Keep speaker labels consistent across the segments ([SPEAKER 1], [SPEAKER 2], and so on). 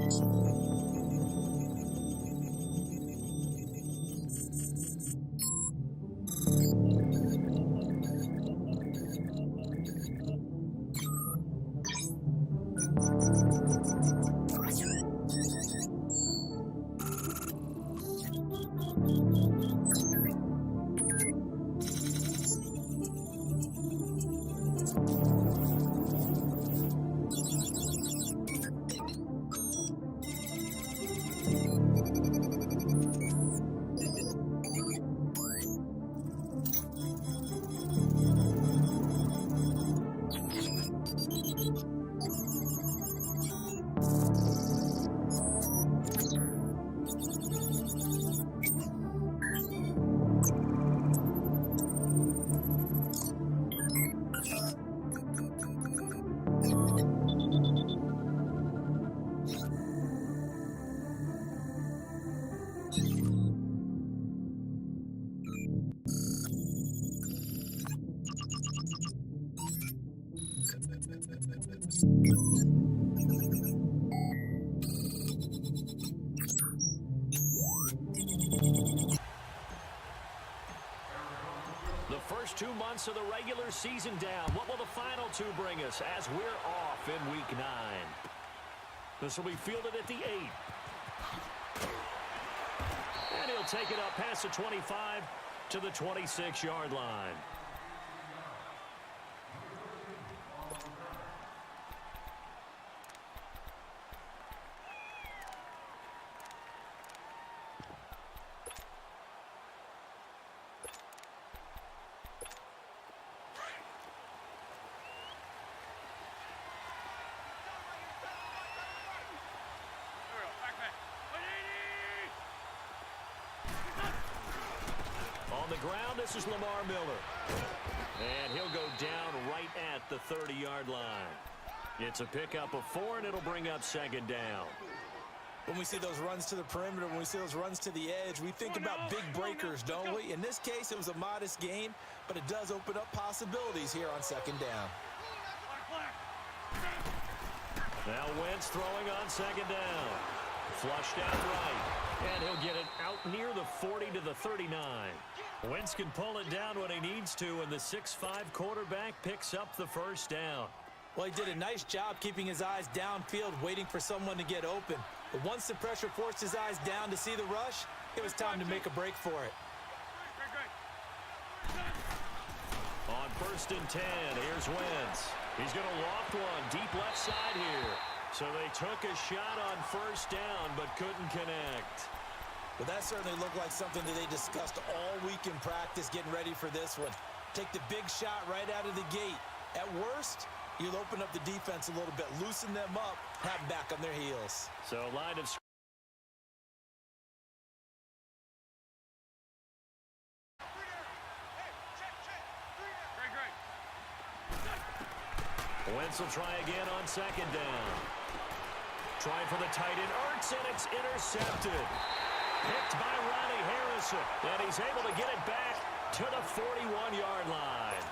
[SPEAKER 1] The first 2 months of the regular season down. What will the final 2 bring us as we're off in week 9? This will be fielded at the 8. And he'll take it up past the 25 to the 26-yard line. On the ground, this is Lamar Miller. And he'll go down right at the 30-yard line. It's a pickup of 4, and it'll bring up second down.
[SPEAKER 2] When we see those runs to the perimeter, when we see those runs to the edge, we think about big breakers, don't we? In this case, it was a modest gain, but it does open up possibilities here on second down.
[SPEAKER 1] Now Wentz throwing on second down. Flushed out right. And he'll get it out near the 40 to the 39. Wentz can pull it down when he needs to, and the 6'5 quarterback picks up the first down.
[SPEAKER 2] Well, he did a nice job keeping his eyes downfield, waiting for someone to get open. But once the pressure forced his eyes down to see the rush, it was time to make a break for it.
[SPEAKER 1] On 1st and 10, here's Wentz. He's going to loft one deep left side here. So they took a shot on 1st down, but couldn't connect.
[SPEAKER 2] Well, that certainly looked like something that they discussed all week in practice, getting ready for this one. Take the big shot right out of the gate. At worst, you'll open up the defense a little bit, loosen them up, have them back on their heels.
[SPEAKER 1] So line of Wentz will try again on second down. Trying for the tight end, Ertz, and it's intercepted. Picked by Ronnie Harrison, and he's able to get it back to the 41-yard line.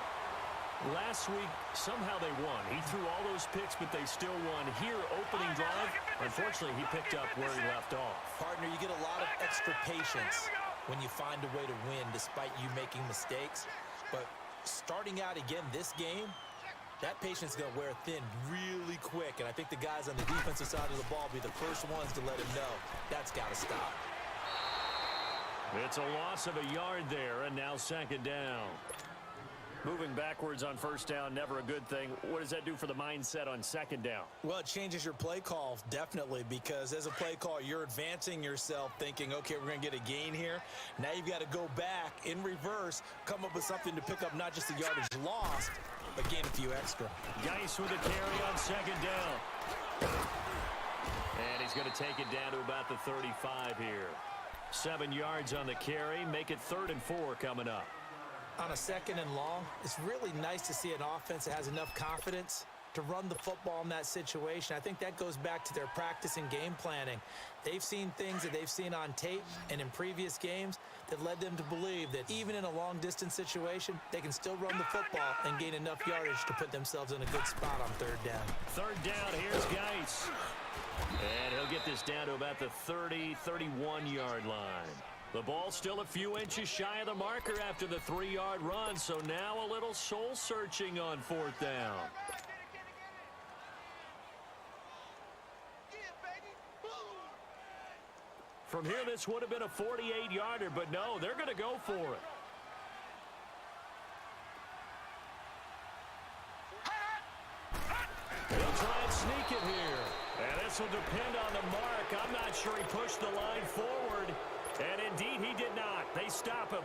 [SPEAKER 1] Last week, somehow they won. He threw all those picks, but they still won. Here, opening drive, unfortunately, he picked up where he left off.
[SPEAKER 2] Partner, you get a lot of extra patience when you find a way to win despite you making mistakes. But starting out again this game, that patience is going to wear thin really quick, and I think the guys on the defensive side of the ball will be the first ones to let him know that's got to stop.
[SPEAKER 1] It's a loss of a yard there, and now second down. Moving backwards on 1st down, never a good thing. What does that do for the mindset on second down?
[SPEAKER 2] Well, it changes your play call, definitely, because as a play call, you're advancing yourself thinking, okay, we're going to get a gain here. Now you've got to go back in reverse, come up with something to pick up not just the yardage lost, but gain a few extra.
[SPEAKER 1] Geis with a carry on second down. And he's going to take it down to about the 35 here. 7 yards on the carry, make it 3rd and 4 coming up.
[SPEAKER 2] On a 2nd and long, it's really nice to see an offense that has enough confidence to run the football in that situation. I think that goes back to their practice and game planning. They've seen things that they've seen on tape and in previous games that led them to believe that even in a long-distance situation, they can still run the football and gain enough yardage to put themselves in a good spot on 3rd down.
[SPEAKER 1] 3rd down, here's Geis. And he'll get take this down to about the 30, 31-yard line. The ball's still a few inches shy of the marker after the 3-yard run, so now a little soul-searching on 4th down. From here, this would have been a 48-yarder, but no, they're going to go for it. They'll try and sneak it here. And this will depend on the mark. I'm not sure he pushed the line forward. And indeed, he did not. They stop him.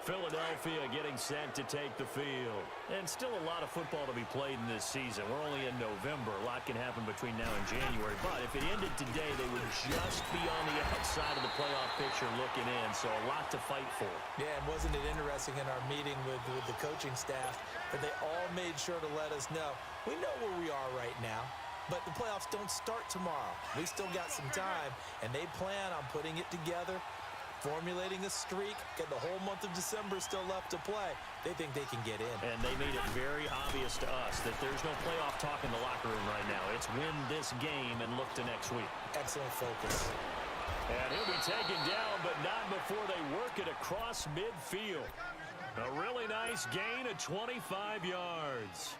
[SPEAKER 1] Philadelphia getting set to take the field. And still a lot of football to be played in this season. We're only in November. A lot can happen between now and January. But if it ended today, they would just be on the outside of the playoff picture looking in. So a lot to fight for.
[SPEAKER 2] Yeah, and wasn't it interesting in our meeting with the coaching staff that they all made sure to let us know, we know where we are right now, but the playoffs don't start tomorrow. We still got some time, and they plan on putting it together, formulating a streak, get the whole month of December still left to play. They think they can get in.
[SPEAKER 1] And they made it very obvious to us that there's no playoff talk in the locker room right now. It's win this game and look to next week.
[SPEAKER 2] Excellent focus.
[SPEAKER 1] And he'll be taken down, but not before they work it across midfield. A really nice gain of 25 yards.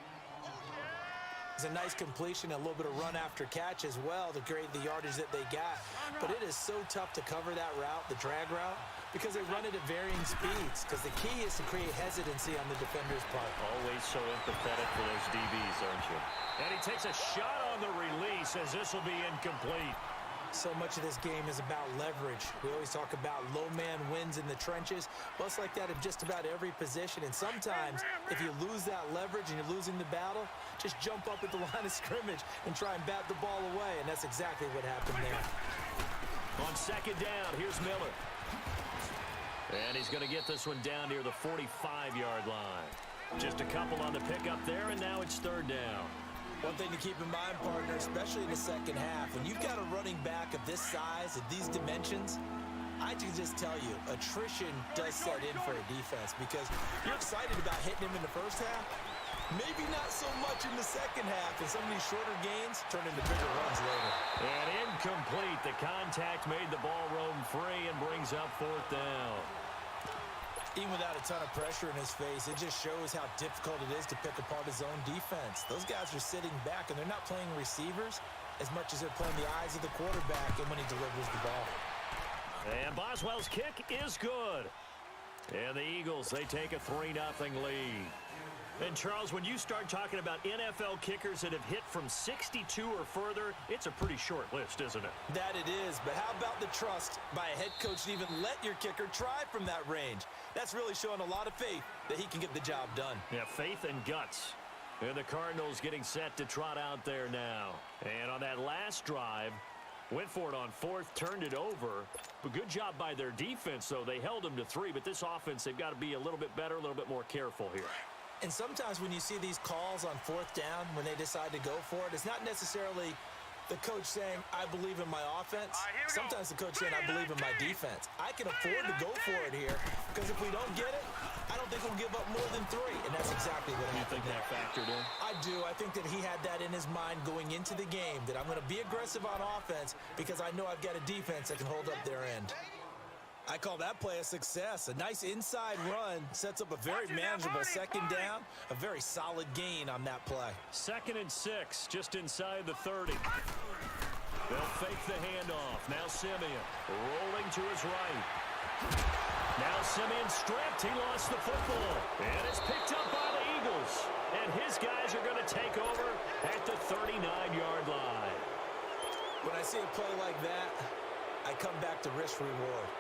[SPEAKER 2] It's a nice completion, a little bit of run after catch as well to create the yardage that they got. But it is so tough to cover that route, the drag route, because they run it at varying speeds. Because the key is to create hesitancy on the defender's part.
[SPEAKER 1] Always so empathetic for those DBs, aren't you? And he takes a shot on the release as this will be incomplete.
[SPEAKER 2] So much of this game is about leverage. We always talk about low man wins in the trenches. Well, it's like that in just about every position. And sometimes, if you lose that leverage and you're losing the battle, just jump up at the line of scrimmage and try and bat the ball away. And that's exactly what happened there.
[SPEAKER 1] On 2nd down, here's Miller. And he's going to get this one down near the 45-yard line. Just a couple on the pickup there, and now it's 3rd down.
[SPEAKER 2] One thing to keep in mind, partner, especially in the second half, when you've got a running back of this size, of these dimensions, I can just tell you, attrition does set in for a defense because you're excited about hitting him in the first half, maybe not so much in the second half, and some of these shorter gains turn into bigger runs later.
[SPEAKER 1] And incomplete. The contact made the ball roam free and brings up 4th down.
[SPEAKER 2] Even without a ton of pressure in his face, it just shows how difficult it is to pick apart his own defense. Those guys are sitting back, and they're not playing receivers as much as they're playing the eyes of the quarterback and when he delivers the ball.
[SPEAKER 1] And Boswell's kick is good. And the Eagles, they take a 3-0 lead. And, Charles, when you start talking about NFL kickers that have hit from 62 or further, it's a pretty short list, isn't it?
[SPEAKER 2] That it is, but how about the trust by a head coach to even let your kicker try from that range? That's really showing a lot of faith that he can get the job done.
[SPEAKER 1] Yeah, faith and guts. And the Cardinals getting set to trot out there now. And on that last drive, went for it on 4th, turned it over. But good job by their defense, though. They held them to 3, but this offense, they've got to be a little bit better, a little bit more careful here.
[SPEAKER 2] And sometimes when you see these calls on 4th down, when they decide to go for it, it's not necessarily the coach saying, I believe in my offense. Sometimes the coach saying, I believe in my defense. I can afford to go for it here because if we don't get it, I don't think we'll give up more than 3. And that's exactly what happened.
[SPEAKER 1] You think that factored in?
[SPEAKER 2] I do. I think that he had that in his mind going into the game, that I'm going to be aggressive on offense because I know I've got a defense that can hold up their end. I call that play a success. A nice inside run sets up a very manageable 2nd down, a very solid gain on that play.
[SPEAKER 1] 2nd and 6, just inside the 30. They'll fake the handoff. Now Simeon rolling to his right. Now Simeon stripped. He lost the football. And it's picked up by the Eagles. And his guys are going to take over at the 39-yard line.
[SPEAKER 2] When I see a play like that, I come back to risk-reward.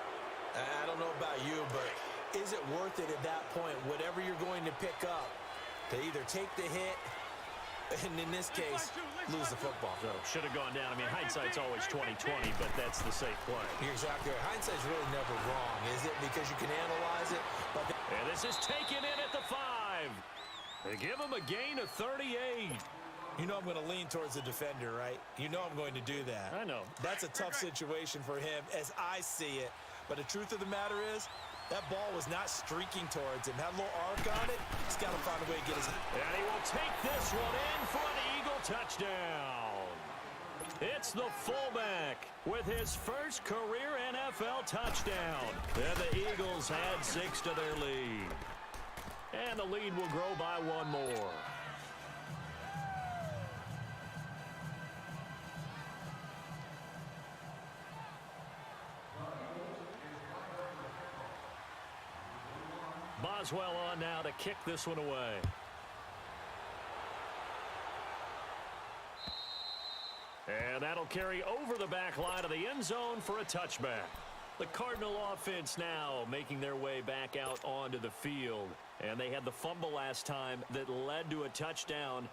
[SPEAKER 2] I don't know about you, but is it worth it at that point, whatever you're going to pick up, to either take the hit, and in this case, lose the football?
[SPEAKER 1] So, should have gone down. I mean, hindsight's always 20/20, but that's the safe play.
[SPEAKER 2] You're exactly right. Hindsight's really never wrong, is it? Because you can analyze it. But
[SPEAKER 1] and this is taken in at the 5. They give him a gain of 38.
[SPEAKER 2] You know I'm going to lean towards the defender, right? You know I'm going to do that.
[SPEAKER 1] I know.
[SPEAKER 2] That's a tough situation for him as I see it. But the truth of the matter is, that ball was not streaking towards him. Had a little arc on it. He's got to find a way to get his...
[SPEAKER 1] And he will take this one in for an Eagle touchdown. It's the fullback with his first career NFL touchdown. And the Eagles add 6 to their lead. And the lead will grow by 1 more. Boswell on now to kick this one away. And that'll carry over the back line of the end zone for a touchback. The Cardinal offense now making their way back out onto the field. And they had the fumble last time that led to a touchdown.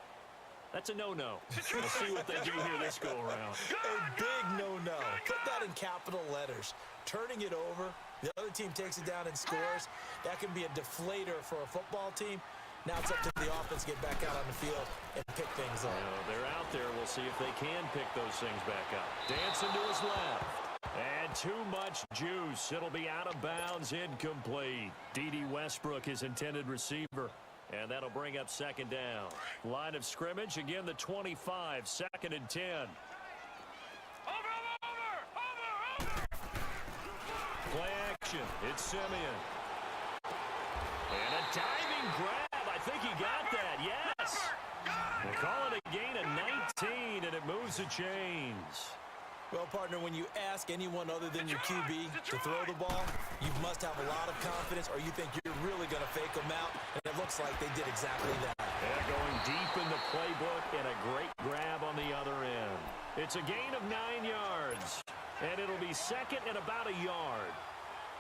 [SPEAKER 1] That's a no-no. We'll see what they do here this go-around.
[SPEAKER 2] A big no-no. Put that in capital letters. Turning it over, the other team takes it down and scores. That can be a deflator for a football team. Now it's up to the offense to get back out on the field and pick things up.
[SPEAKER 1] They're out there. We'll see if they can pick those things back up. Dancing to his left. And too much juice. It'll be out of bounds, incomplete. D.D. Westbrook, his intended receiver. And that'll bring up second down. Line of scrimmage, again the 25, 2nd and 10. Play action, it's Simeon. And a diving grab, I think he got that, yes. They call it a gain of 19, and it moves the chains.
[SPEAKER 2] Well, partner, when you ask anyone other than your QB to throw the ball, you must have a lot of confidence or you think you're really going to fake them out, and it looks like they did exactly that.
[SPEAKER 1] They're going deep in the playbook and a great grab on the other end. It's a gain of 9 yards, and it'll be second and about a yard.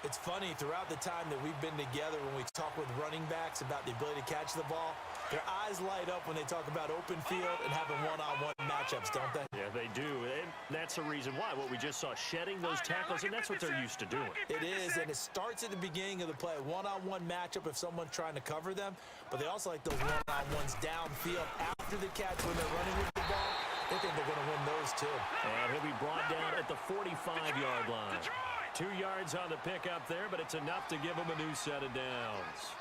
[SPEAKER 2] It's funny, throughout the time that we've been together, when we talk with running backs about the ability to catch the ball, their eyes light up when they talk about open field and having one-on-one matchups, don't they?
[SPEAKER 1] Yeah, they do, and that's the reason why. What we just saw, shedding those tackles, and that's what they're used to doing.
[SPEAKER 2] It is, and it starts at the beginning of the play. One-on-one matchup if someone's trying to cover them, but they also like those one-on-ones downfield after the catch when they're running with the ball. They think they're going to win those, too.
[SPEAKER 1] And he'll be brought down at the 45-yard line. 2 yards on the pickup there, but it's enough to give him a new set of downs.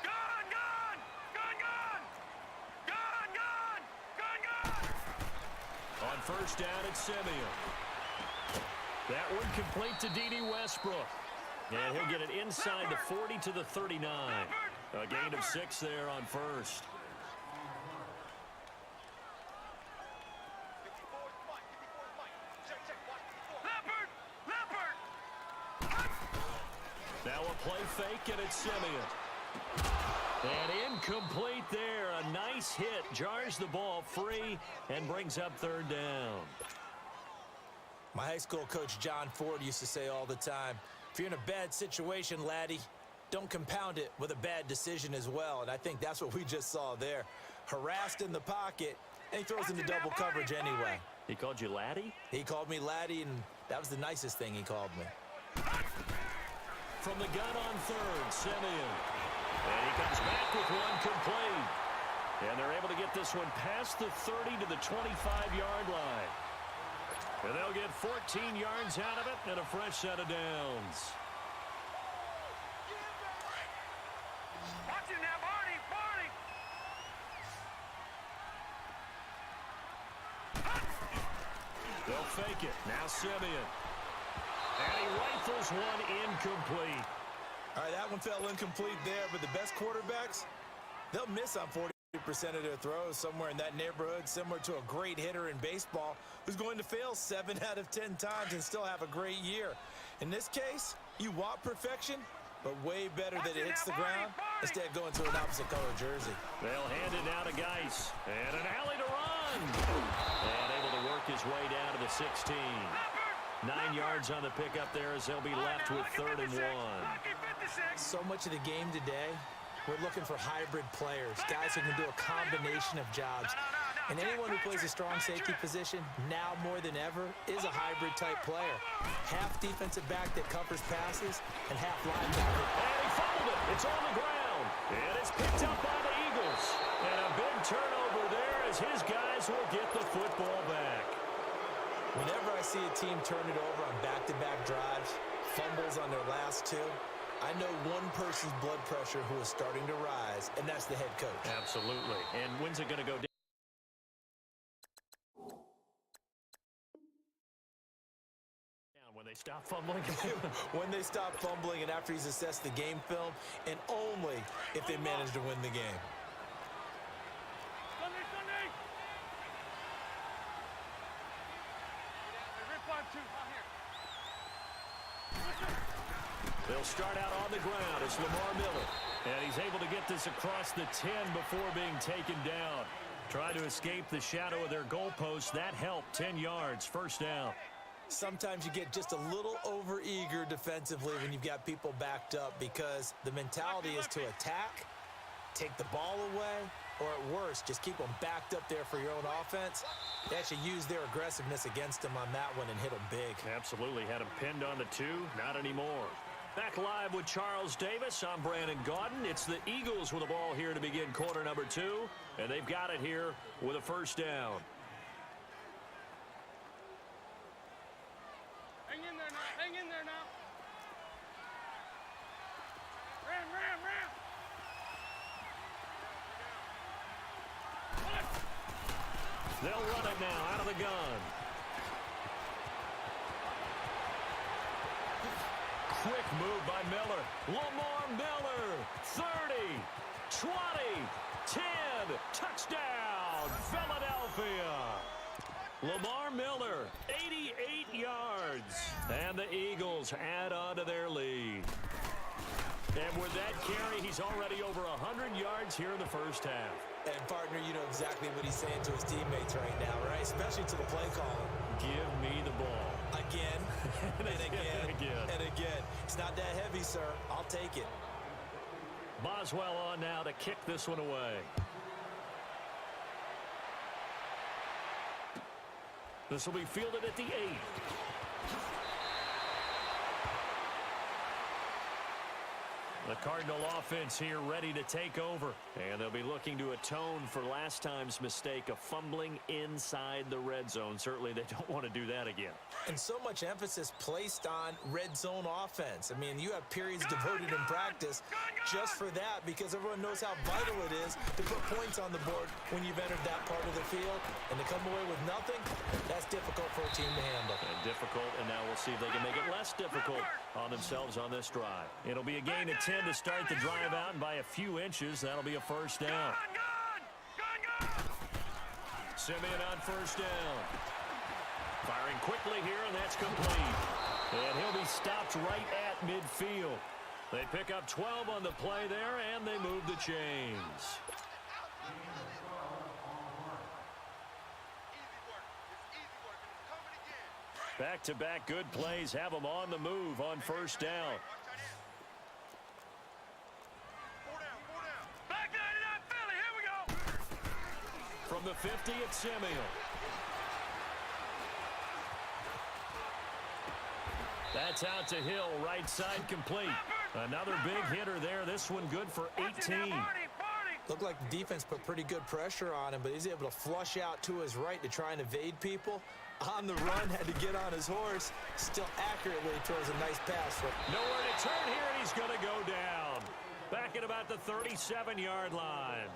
[SPEAKER 1] On first down, it's Simeon. That one complete to D.D. Westbrook. And he'll get it inside the 40 to the 39. A gain of 6 there on first. Now a play fake, and it's Simeon. And incomplete there. A nice hit. Jars the ball free and brings up third down.
[SPEAKER 2] My high school coach, John Ford, used to say all the time, if you're in a bad situation, laddie, don't compound it with a bad decision as well. And I think that's what we just saw there. Harassed in the pocket, and he throws into double coverage anyway.
[SPEAKER 1] He called you laddie?
[SPEAKER 2] He called me laddie, and that was the nicest thing he called me.
[SPEAKER 1] From the gun on third, Simeon. And he comes back with one complete. And they're able to get this one past the 30 to the 25-yard line. And they'll get 14 yards out of it and a fresh set of downs.
[SPEAKER 3] Watch it now, Barney!
[SPEAKER 1] They'll fake it. Now Simeon. And he rifles one incomplete.
[SPEAKER 2] All right, that one fell incomplete there, but the best quarterbacks, they'll miss on 40% of their throws, somewhere in that neighborhood, similar to a great hitter in baseball who's going to fail 7 out of 10 times and still have a great year. In this case, you want perfection, but way better that it hits the ground instead of going to an opposite color jersey.
[SPEAKER 1] They'll hand it now to Geis. And an alley to run. And able to work his way down to the 16. 9 yards on the pickup there as they'll be left with 3rd and 1.
[SPEAKER 2] So much of the game today, we're looking for hybrid players, guys who can do a combination of jobs. And anyone who plays a strong safety position, now more than ever, is a hybrid-type player. Half defensive back that covers passes, and half linebacker.
[SPEAKER 1] And he fumbled it. It's on the ground. And it's picked up by the Eagles. And a big turnover there as his guys will get the football back.
[SPEAKER 2] Whenever I see a team turn it over on back-to-back drives, fumbles on their last 2, I know one person's blood pressure who is starting to rise, and that's the head coach.
[SPEAKER 1] Absolutely. And when's it going to go down? When they stop fumbling?
[SPEAKER 2] When they stop fumbling and after he's assessed the game film, and only if they manage to win the game.
[SPEAKER 1] They'll start out on the ground. It's Lamar Miller. And he's able to get this across the 10 before being taken down. Trying to escape the shadow of their goalpost. That helped. 10 yards. First down.
[SPEAKER 2] Sometimes you get just a little over-eager defensively when you've got people backed up because the mentality is to attack, take the ball away, or at worst, just keep them backed up there for your own offense. They actually use their aggressiveness against them on that one and hit them big.
[SPEAKER 1] Absolutely. Had him pinned on the 2. Not anymore. Back live with Charles Davis. I'm Brandon Gaudin. It's the Eagles with the ball here to begin quarter number 2. And they've got it here with a first down.
[SPEAKER 3] Hang in there now. Hang in there now. Ram.
[SPEAKER 1] They'll run it now out of the gun. Quick move by Miller. Lamar Miller. 30, 20, 10. Touchdown, Philadelphia. Lamar Miller, 88 yards. And the Eagles add on to their lead. And with that carry, he's already over 100 yards here in the first half.
[SPEAKER 2] And, partner, you know exactly what he's saying to his teammates right now, right? Especially to the play caller.
[SPEAKER 1] Give me the ball.
[SPEAKER 2] Again, and again, and again. It's not that heavy, sir. I'll take it.
[SPEAKER 1] Boswell on now to kick this one away. This will be fielded at the 8. The Cardinal offense here ready to take over. And they'll be looking to atone for last time's mistake of fumbling inside the red zone. Certainly they don't want to do that again.
[SPEAKER 2] And so much emphasis placed on red zone offense. I mean, you have periods devoted in practice just for that because everyone knows how vital it is to put points on the board when you've entered that part of the field. And to come away with nothing, that's difficult for a team to handle.
[SPEAKER 1] And difficult, and now we'll see if they can make it less difficult on themselves on this drive. It'll be a gain of 10 to start the drive out, and by a few inches, that'll be a first down. Simeon on first down. Firing quickly here, and that's complete. And he'll be stopped right at midfield. They pick up 12 on the play there, and they move the chains. Back-to-back good plays have them on the move on first down.
[SPEAKER 3] Back line it up, Philly. Here we go.
[SPEAKER 1] From the 50, it's Simeon. That's out to Hill, right side complete. Another big hitter there. This one good for 18.
[SPEAKER 2] Looked like the defense put pretty good pressure on him, but he's able to flush out to his right to try and evade people. On the run, had to get on his horse. Still accurately throws a nice pass.
[SPEAKER 1] Nowhere to turn here, and he's going to go down. Back at about the 37-yard line.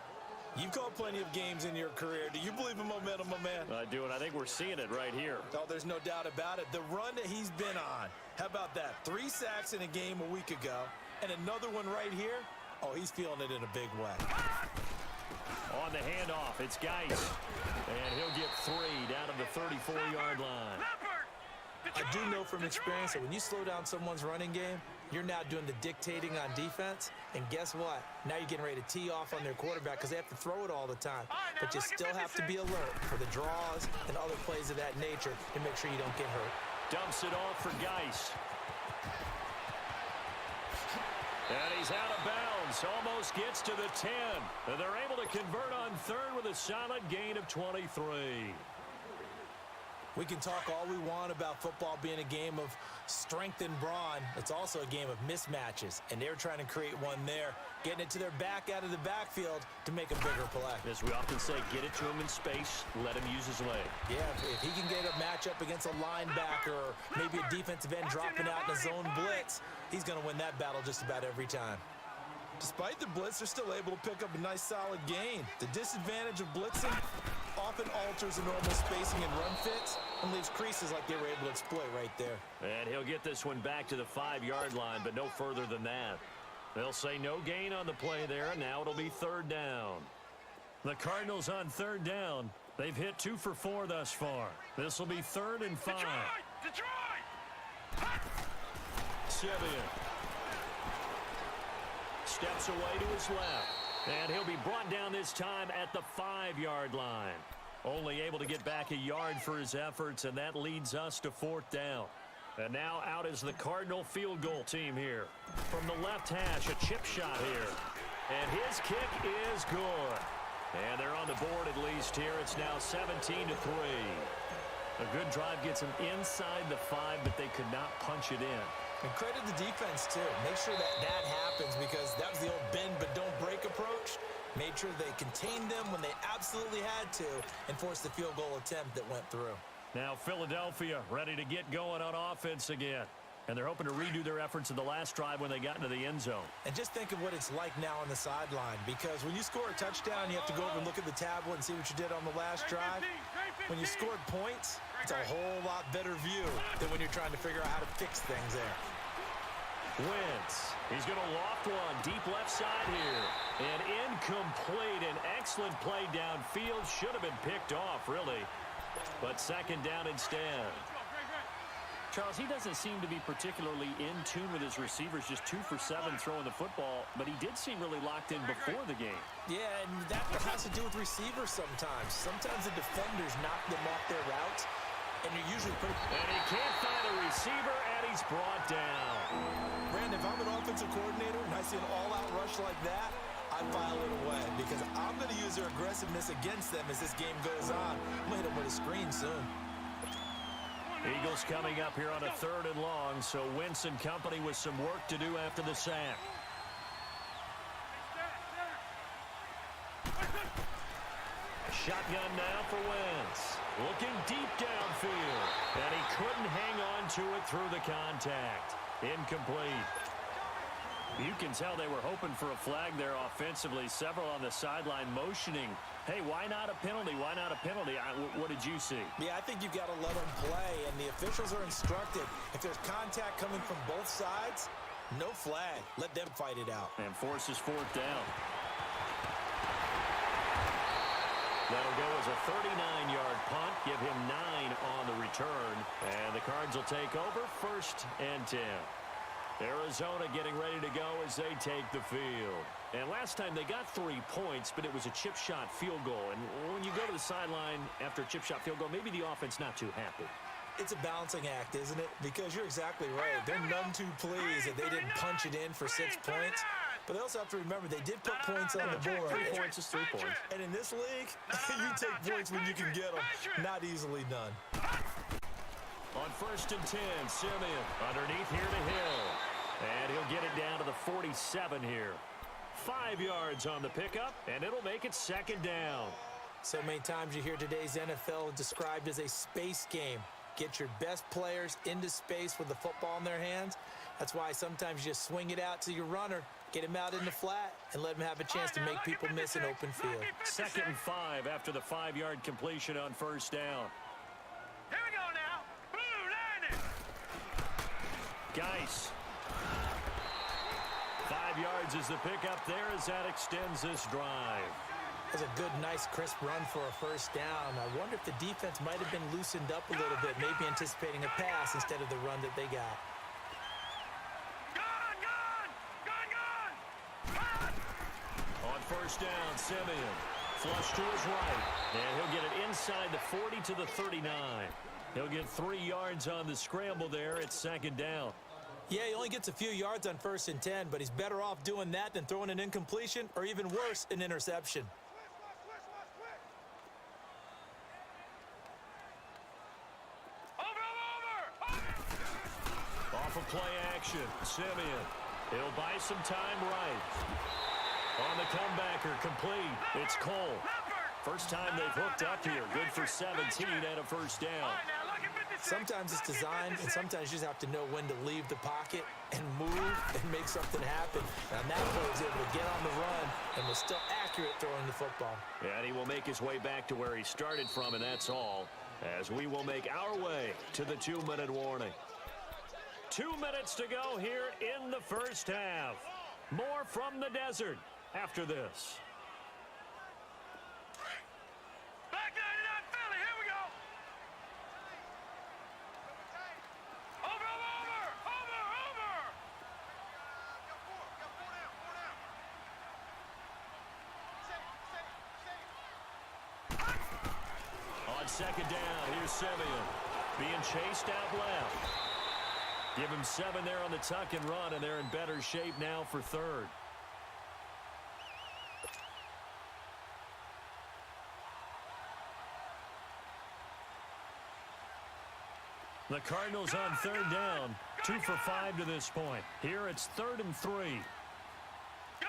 [SPEAKER 2] You've called plenty of games in your career. Do you believe in momentum, my man?
[SPEAKER 1] I do, and I think we're seeing it right here.
[SPEAKER 2] Oh, there's no doubt about it. The run that he's been on. How about that? 3 sacks in a game a week ago, and another one right here. Oh, he's feeling it in a big way.
[SPEAKER 1] On the handoff, it's Geis. And he'll get 3 down to the 34-yard line.
[SPEAKER 2] I do know from experience that when you slow down someone's running game, you're now doing the dictating on defense. And guess what? Now you're getting ready to tee off on their quarterback because they have to throw it all the time. But you still have to be alert for the draws and other plays of that nature to make sure you don't get hurt.
[SPEAKER 1] Dumps it off for Geis. And he's out of bounds. Almost gets to the 10. And they're able to convert on third with a solid gain of 23.
[SPEAKER 2] We can talk all we want about football being a game of strength and brawn. It's also a game of mismatches, and they're trying to create one there, getting it to their back out of the backfield to make a bigger play.
[SPEAKER 1] As we often say, get it to him in space, let him use his leg.
[SPEAKER 2] Yeah, if he can get a matchup against a linebacker or maybe a defensive end dropping out in a zone blitz, he's going to win that battle just about every time. Despite the blitz, they're still able to pick up a nice solid gain. The disadvantage of blitzing often alters the normal spacing and run fits and leaves creases like they were able to exploit right there.
[SPEAKER 1] And he'll get this one back to the 5-yard line, but no further than that. They'll say no gain on the play there, and now it'll be 3rd down. The Cardinals on 3rd down. They've hit 2 for 4 thus far. This will be 3rd and 5.
[SPEAKER 3] Detroit!
[SPEAKER 1] Simeon steps away to his left. And he'll be brought down this time at the 5-yard line. Only able to get back a yard for his efforts, and that leads us to 4th down. And now out is the Cardinal field goal team here. From the left hash, a chip shot here. And his kick is good. And they're on the board at least here. It's now 17-3. A good drive gets them inside the 5, but they could not punch it in.
[SPEAKER 2] And credit the defense, too. Make sure that happens, because that was the old bend but don't break approach. Made sure they contained them when they absolutely had to and forced the field goal attempt that went through.
[SPEAKER 1] Now Philadelphia ready to get going on offense again. And they're hoping to redo their efforts in the last drive when they got into the end zone.
[SPEAKER 2] And just think of what it's like now on the sideline, because when you score a touchdown, you have to go over and look at the tablet and see what you did on the last drive. When you scored points, it's a whole lot better view than when you're trying to figure out how to fix things there.
[SPEAKER 1] Wentz. He's going to loft one deep left side here. And incomplete. An excellent play downfield. Should have been picked off, really. But 2nd down instead.
[SPEAKER 4] Charles, he doesn't seem to be particularly in tune with his receivers, just 2 for 7 throwing the football, but he did seem really locked in before the game.
[SPEAKER 2] Yeah, and that has to do with receivers sometimes. Sometimes the defenders knock them off their routes, and you're usually pretty...
[SPEAKER 1] And he can't find a receiver, and he's brought down.
[SPEAKER 2] Brandon, if I'm an offensive coordinator and I see an all-out rush like that, I file it away, because I'm going to use their aggressiveness against them as this game goes on. I'm going to hit them with a screen soon.
[SPEAKER 1] Eagles coming up here on a 3rd and long, so Wentz and company with some work to do after the sack. Shotgun now for Wentz. Looking deep downfield. And he couldn't hang on to it through the contact. Incomplete. You can tell they were hoping for a flag there offensively. Several on the sideline motioning. Hey, why not a penalty? Why not a penalty? What did you see?
[SPEAKER 2] Yeah, I think you've got to let them play, and the officials are instructed. If there's contact coming from both sides, no flag. Let them fight it out.
[SPEAKER 1] And forces 4th down. That'll go as a 39-yard punt. Give him 9 on the return. And the Cards will take over 1st and 10. Arizona getting ready to go as they take the field. And last time they got 3 points, but it was a chip shot field goal. And when you go to the sideline after a chip shot field goal, maybe the offense not too happy.
[SPEAKER 2] It's a balancing act, isn't it? Because you're exactly right. They're none too pleased that they didn't punch it in for 6 points. But they also have to remember they did put points on the board.
[SPEAKER 4] 3 points is 3 points.
[SPEAKER 2] And in this league, you take points when you can get them. Not easily done.
[SPEAKER 1] On 1st and 10, Simeon underneath here to Hill. And he'll get it down to the 47 here. 5 yards on the pickup, and it'll make it 2nd down.
[SPEAKER 2] So many times you hear today's NFL described as a space game. Get your best players into space with the football in their hands. That's why sometimes you just swing it out to your runner, get him out in the flat, and let him have a chance to make people miss an open field.
[SPEAKER 1] 2nd and 5 after the 5-yard completion on 1st down.
[SPEAKER 3] Here we go now. Blue landing.
[SPEAKER 1] Geis. 5 yards is the pickup there as that extends this drive.
[SPEAKER 2] That's a good, nice, crisp run for a 1st down. I wonder if the defense might have been loosened up a little bit, maybe anticipating a pass instead of the run that they got.
[SPEAKER 1] On 1st down, Simeon. Flush to his right. And he'll get it inside the 40 to the 39. He'll get 3 yards on the scramble there at 2nd down.
[SPEAKER 2] Yeah, he only gets a few yards on 1st and 10, but he's better off doing that than throwing an incompletion or even worse, an interception.
[SPEAKER 1] Off of play action, Simeon. He'll buy some time right. On the comebacker, complete. It's Cole. First time they've hooked up here. Good for 17 and a 1st down.
[SPEAKER 2] Sometimes it's designed, and sometimes you just have to know when to leave the pocket and move and make something happen. And that player was able to get on the run and was still accurate throwing the football.
[SPEAKER 1] And he will make his way back to where he started from, and that's all, as we will make our way to the 2-minute warning. 2 minutes to go here in the first half. More from the desert after this.
[SPEAKER 3] Back 99 Philly, here we go. Over.
[SPEAKER 1] On second down, here's Simeon. Being chased out left. Give him 7 there on the tuck and run, and they're in better shape now for third. The Cardinals on third down, 2 for 5 to this point. Here it's 3rd and 3.
[SPEAKER 3] Gone.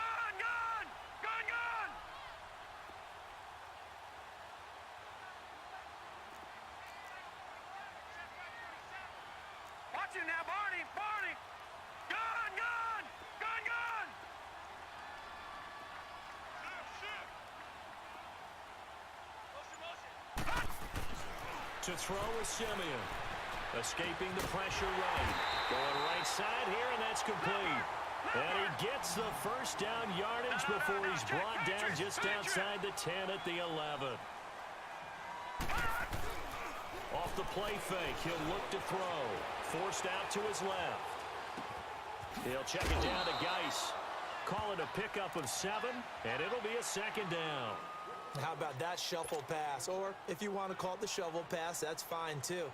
[SPEAKER 3] Watch him now, Barney. Gone.
[SPEAKER 1] To throw is Simeon. Escaping the pressure right. Going right side here, and that's complete. And he gets the first down yardage before he's brought down just outside the 10 at the 11. Off the play fake, he'll look to throw. Forced out to his left. He'll check it down to Geis. Call it a pickup of 7, and it'll be a 2nd down.
[SPEAKER 2] How about that shuffle pass? Or if you want to call it the shovel pass, that's fine too.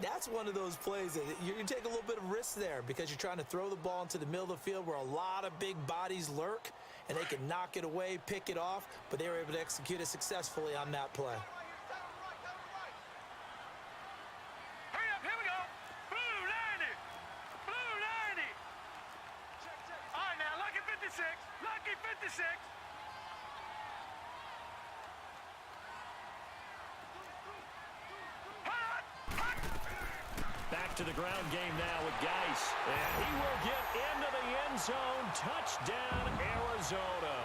[SPEAKER 2] That's one of those plays that you take a little bit of risk there because you're trying to throw the ball into the middle of the field where a lot of big bodies lurk, and they can knock it away, pick it off, but they were able to execute it successfully on that play.
[SPEAKER 3] Hurry up, here we go. Blue 90. All right, now, lucky 56.
[SPEAKER 1] Back to the ground game now with Geis. And he will get into the end zone. Touchdown, Arizona.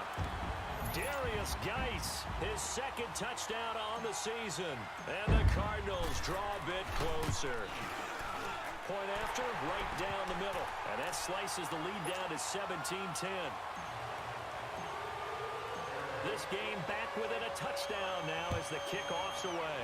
[SPEAKER 1] Darius Geis, his 2nd touchdown on the season. And the Cardinals draw a bit closer. Point after, right down the middle. And that slices the lead down to 17-10. This game back within a touchdown now as the kickoff's away.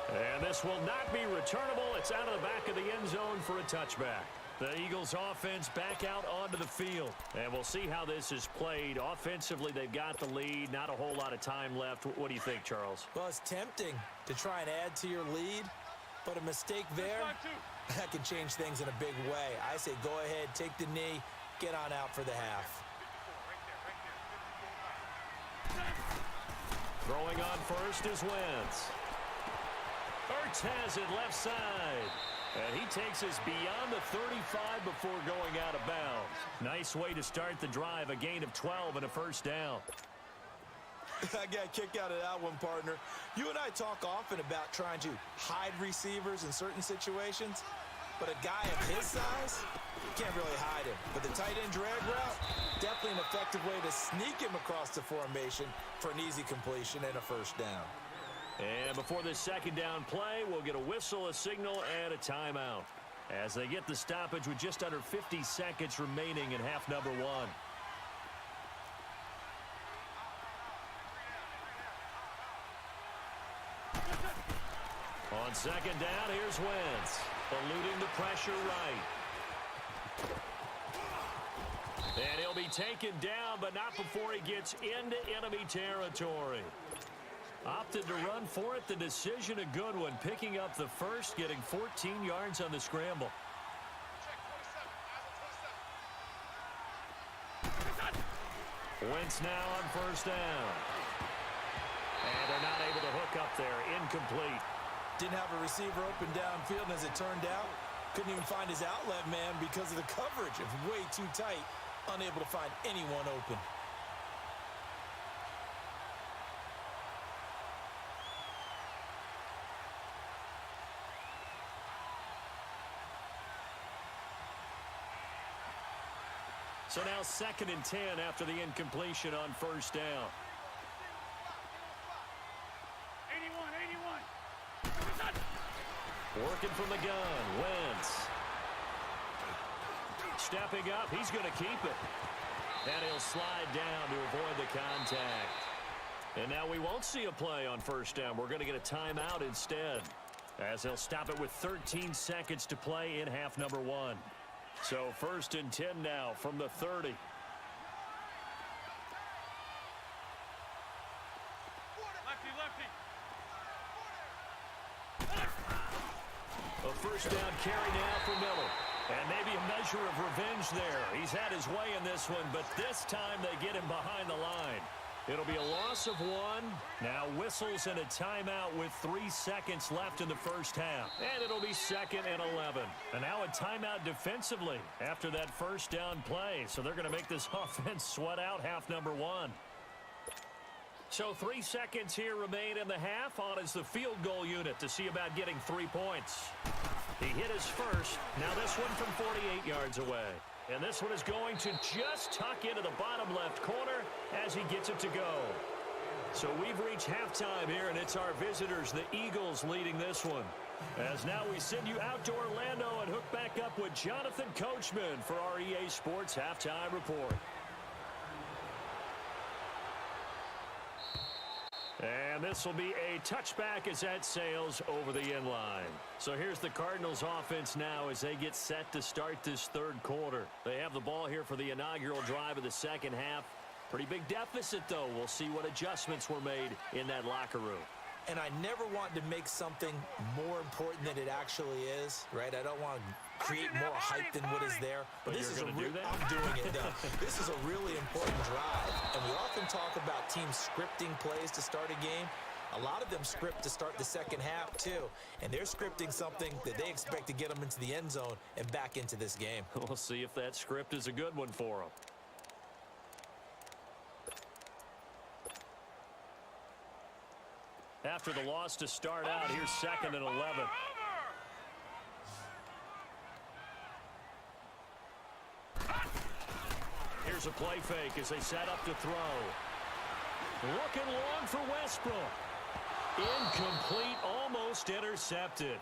[SPEAKER 1] And this will not be returnable. It's out of the back of the end zone for a touchback. The Eagles offense back out onto the field. And we'll see how this is played. Offensively, they've got the lead. Not a whole lot of time left. What do you think, Charles?
[SPEAKER 2] Well, it's tempting to try and add to your lead, but a mistake there, that can change things in a big way. I say go ahead, take the knee, get on out for the half.
[SPEAKER 1] Throwing on first is Wentz. Ertz has it left side. And he takes us beyond the 35 before going out of bounds. Nice way to start the drive. A gain of 12 and a first down.
[SPEAKER 2] I got a kick out of that one, partner. You and I talk often about trying to hide receivers in certain situations, but a guy of his size, you can't really hide him. But the tight end drag route, definitely an effective way to sneak him across the formation for an easy completion and a first down.
[SPEAKER 1] And before this 2nd down play, we'll get a whistle, a signal, and a timeout as they get the stoppage with just under 50 seconds remaining in half number 1. On 2nd down, here's Wentz, eluding the pressure right. And he'll be taken down, but not before he gets into enemy territory. Opted to run for it. The decision a good one. Picking up the first, getting 14 yards on the scramble. Wentz now on first down. And they're not able to hook up there. Incomplete.
[SPEAKER 2] Didn't have a receiver open downfield, and as it turned out, couldn't even find his outlet man because of the coverage. It was way too tight, unable to find anyone open.
[SPEAKER 4] So now 2nd and 10 after the incompletion on first down.
[SPEAKER 3] 81.
[SPEAKER 4] Working from the gun, Wentz. Stepping up, he's going to keep it. And he'll slide down to avoid the contact. And now we won't see a play on first down. We're going to get a timeout instead, as they'll stop it with 13 seconds to play in half number 1. So 1st and 10 now from the 30. A first down carry now for Miller. And maybe a measure of revenge there. He's had his way in this one, but this time they get him behind the line. It'll be a loss of 1. Now whistles and a timeout with 3 seconds left in the first half. And it'll be 2nd and 11. And now a timeout defensively after that first down play. So they're going to make this offense sweat out half number 1. So 3 seconds here remain in the half. On is the field goal unit to see about getting 3 points. He hit his first. Now this one from 48 yards away. And this one is going to just tuck into the bottom left corner as he gets it to go. So we've reached halftime here, and it's our visitors, the Eagles, leading this one. As now we send you out to Orlando and hook back up with Jonathan Coachman for our EA Sports Halftime Report. And this will be a touchback as that sails over the end line. So here's the Cardinals offense now as they get set to start this 3rd quarter. They have the ball here for the inaugural drive of the second half. Pretty big deficit, though. We'll see what adjustments were made in that locker room.
[SPEAKER 2] And I never want to make something more important than it actually is, right? I don't want to create more hype than what is there.
[SPEAKER 4] But
[SPEAKER 2] this is
[SPEAKER 4] I'm doing
[SPEAKER 2] it now. This is a really important drive. And we often talk about teams scripting plays to start a game. A lot of them script to start the second half, too. And they're scripting something that they expect to get them into the end zone and back into this game.
[SPEAKER 4] We'll see if that script is a good one for them. After the loss to start out, here's 2nd and 11. Here's a play fake as they set up to throw. Looking long for Westbrook. Incomplete, almost intercepted.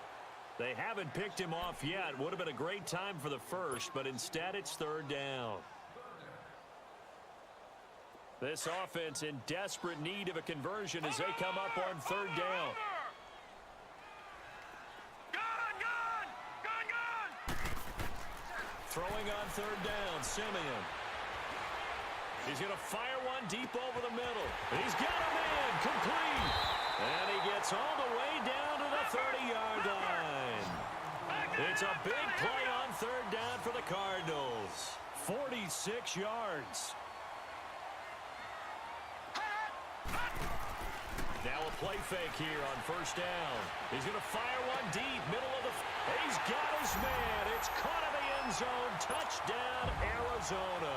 [SPEAKER 4] They haven't picked him off yet. Would have been a great time for the first, but instead it's 3rd down. This offense in desperate need of a conversion as they come up on 3rd down. Throwing on 3rd down, Simeon. He's going to fire one deep over the middle. He's got a man, complete. And he gets all the way down to the 30-yard line. It's a big play on 3rd down for the Cardinals. 46 yards. Now a play fake here on 1st down. He's going to fire one deep, middle of the... He's got his man. It's caught in the end zone. Touchdown, Arizona.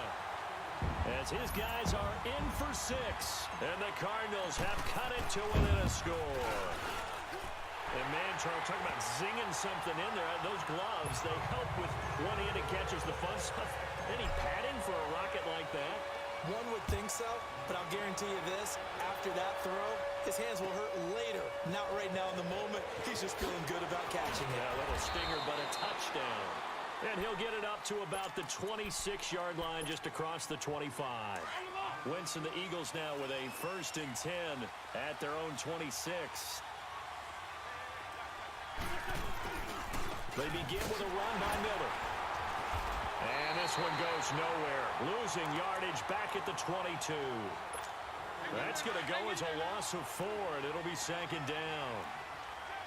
[SPEAKER 4] As his guys are in for 6. And the Cardinals have cut it to within a score. And man, Charles, talking about zinging something in there. Those gloves, they help with one-handed catches, the fun stuff. Any padding for a rocket like that?
[SPEAKER 2] One would think so, but I'll guarantee you this. After that throw, his hands will hurt later. Not right now in the moment. He's just feeling good about catching it.
[SPEAKER 4] Yeah, a little stinger, but a touchdown. And he'll get it up to about the 26-yard line just across the 25. Wentz and the Eagles now with a 1st and 10 at their own 26. They begin with a run by Miller. And this one goes nowhere. Losing yardage back at the 22. That's going to go as a loss of 4, and it'll be 2nd down.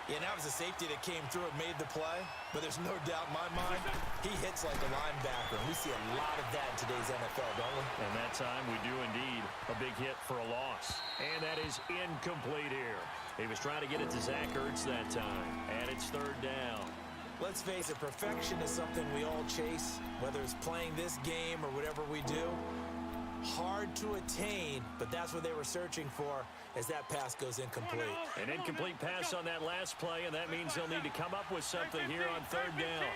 [SPEAKER 2] Yeah, that was a safety that came through and made the play. But there's no doubt in my mind, he hits like a linebacker. And we see a lot of that in today's NFL, don't we?
[SPEAKER 4] And that time we do indeed. A big hit for a loss. And that is incomplete here. He was trying to get it to Zach Ertz that time. And it's 3rd down.
[SPEAKER 2] Let's face it, perfection is something we all chase, whether it's playing this game or whatever we do. Hard to attain, but that's what they were searching for as that pass goes incomplete.
[SPEAKER 4] An incomplete pass on that last play, and that means they'll need to come up with something here on 3rd down.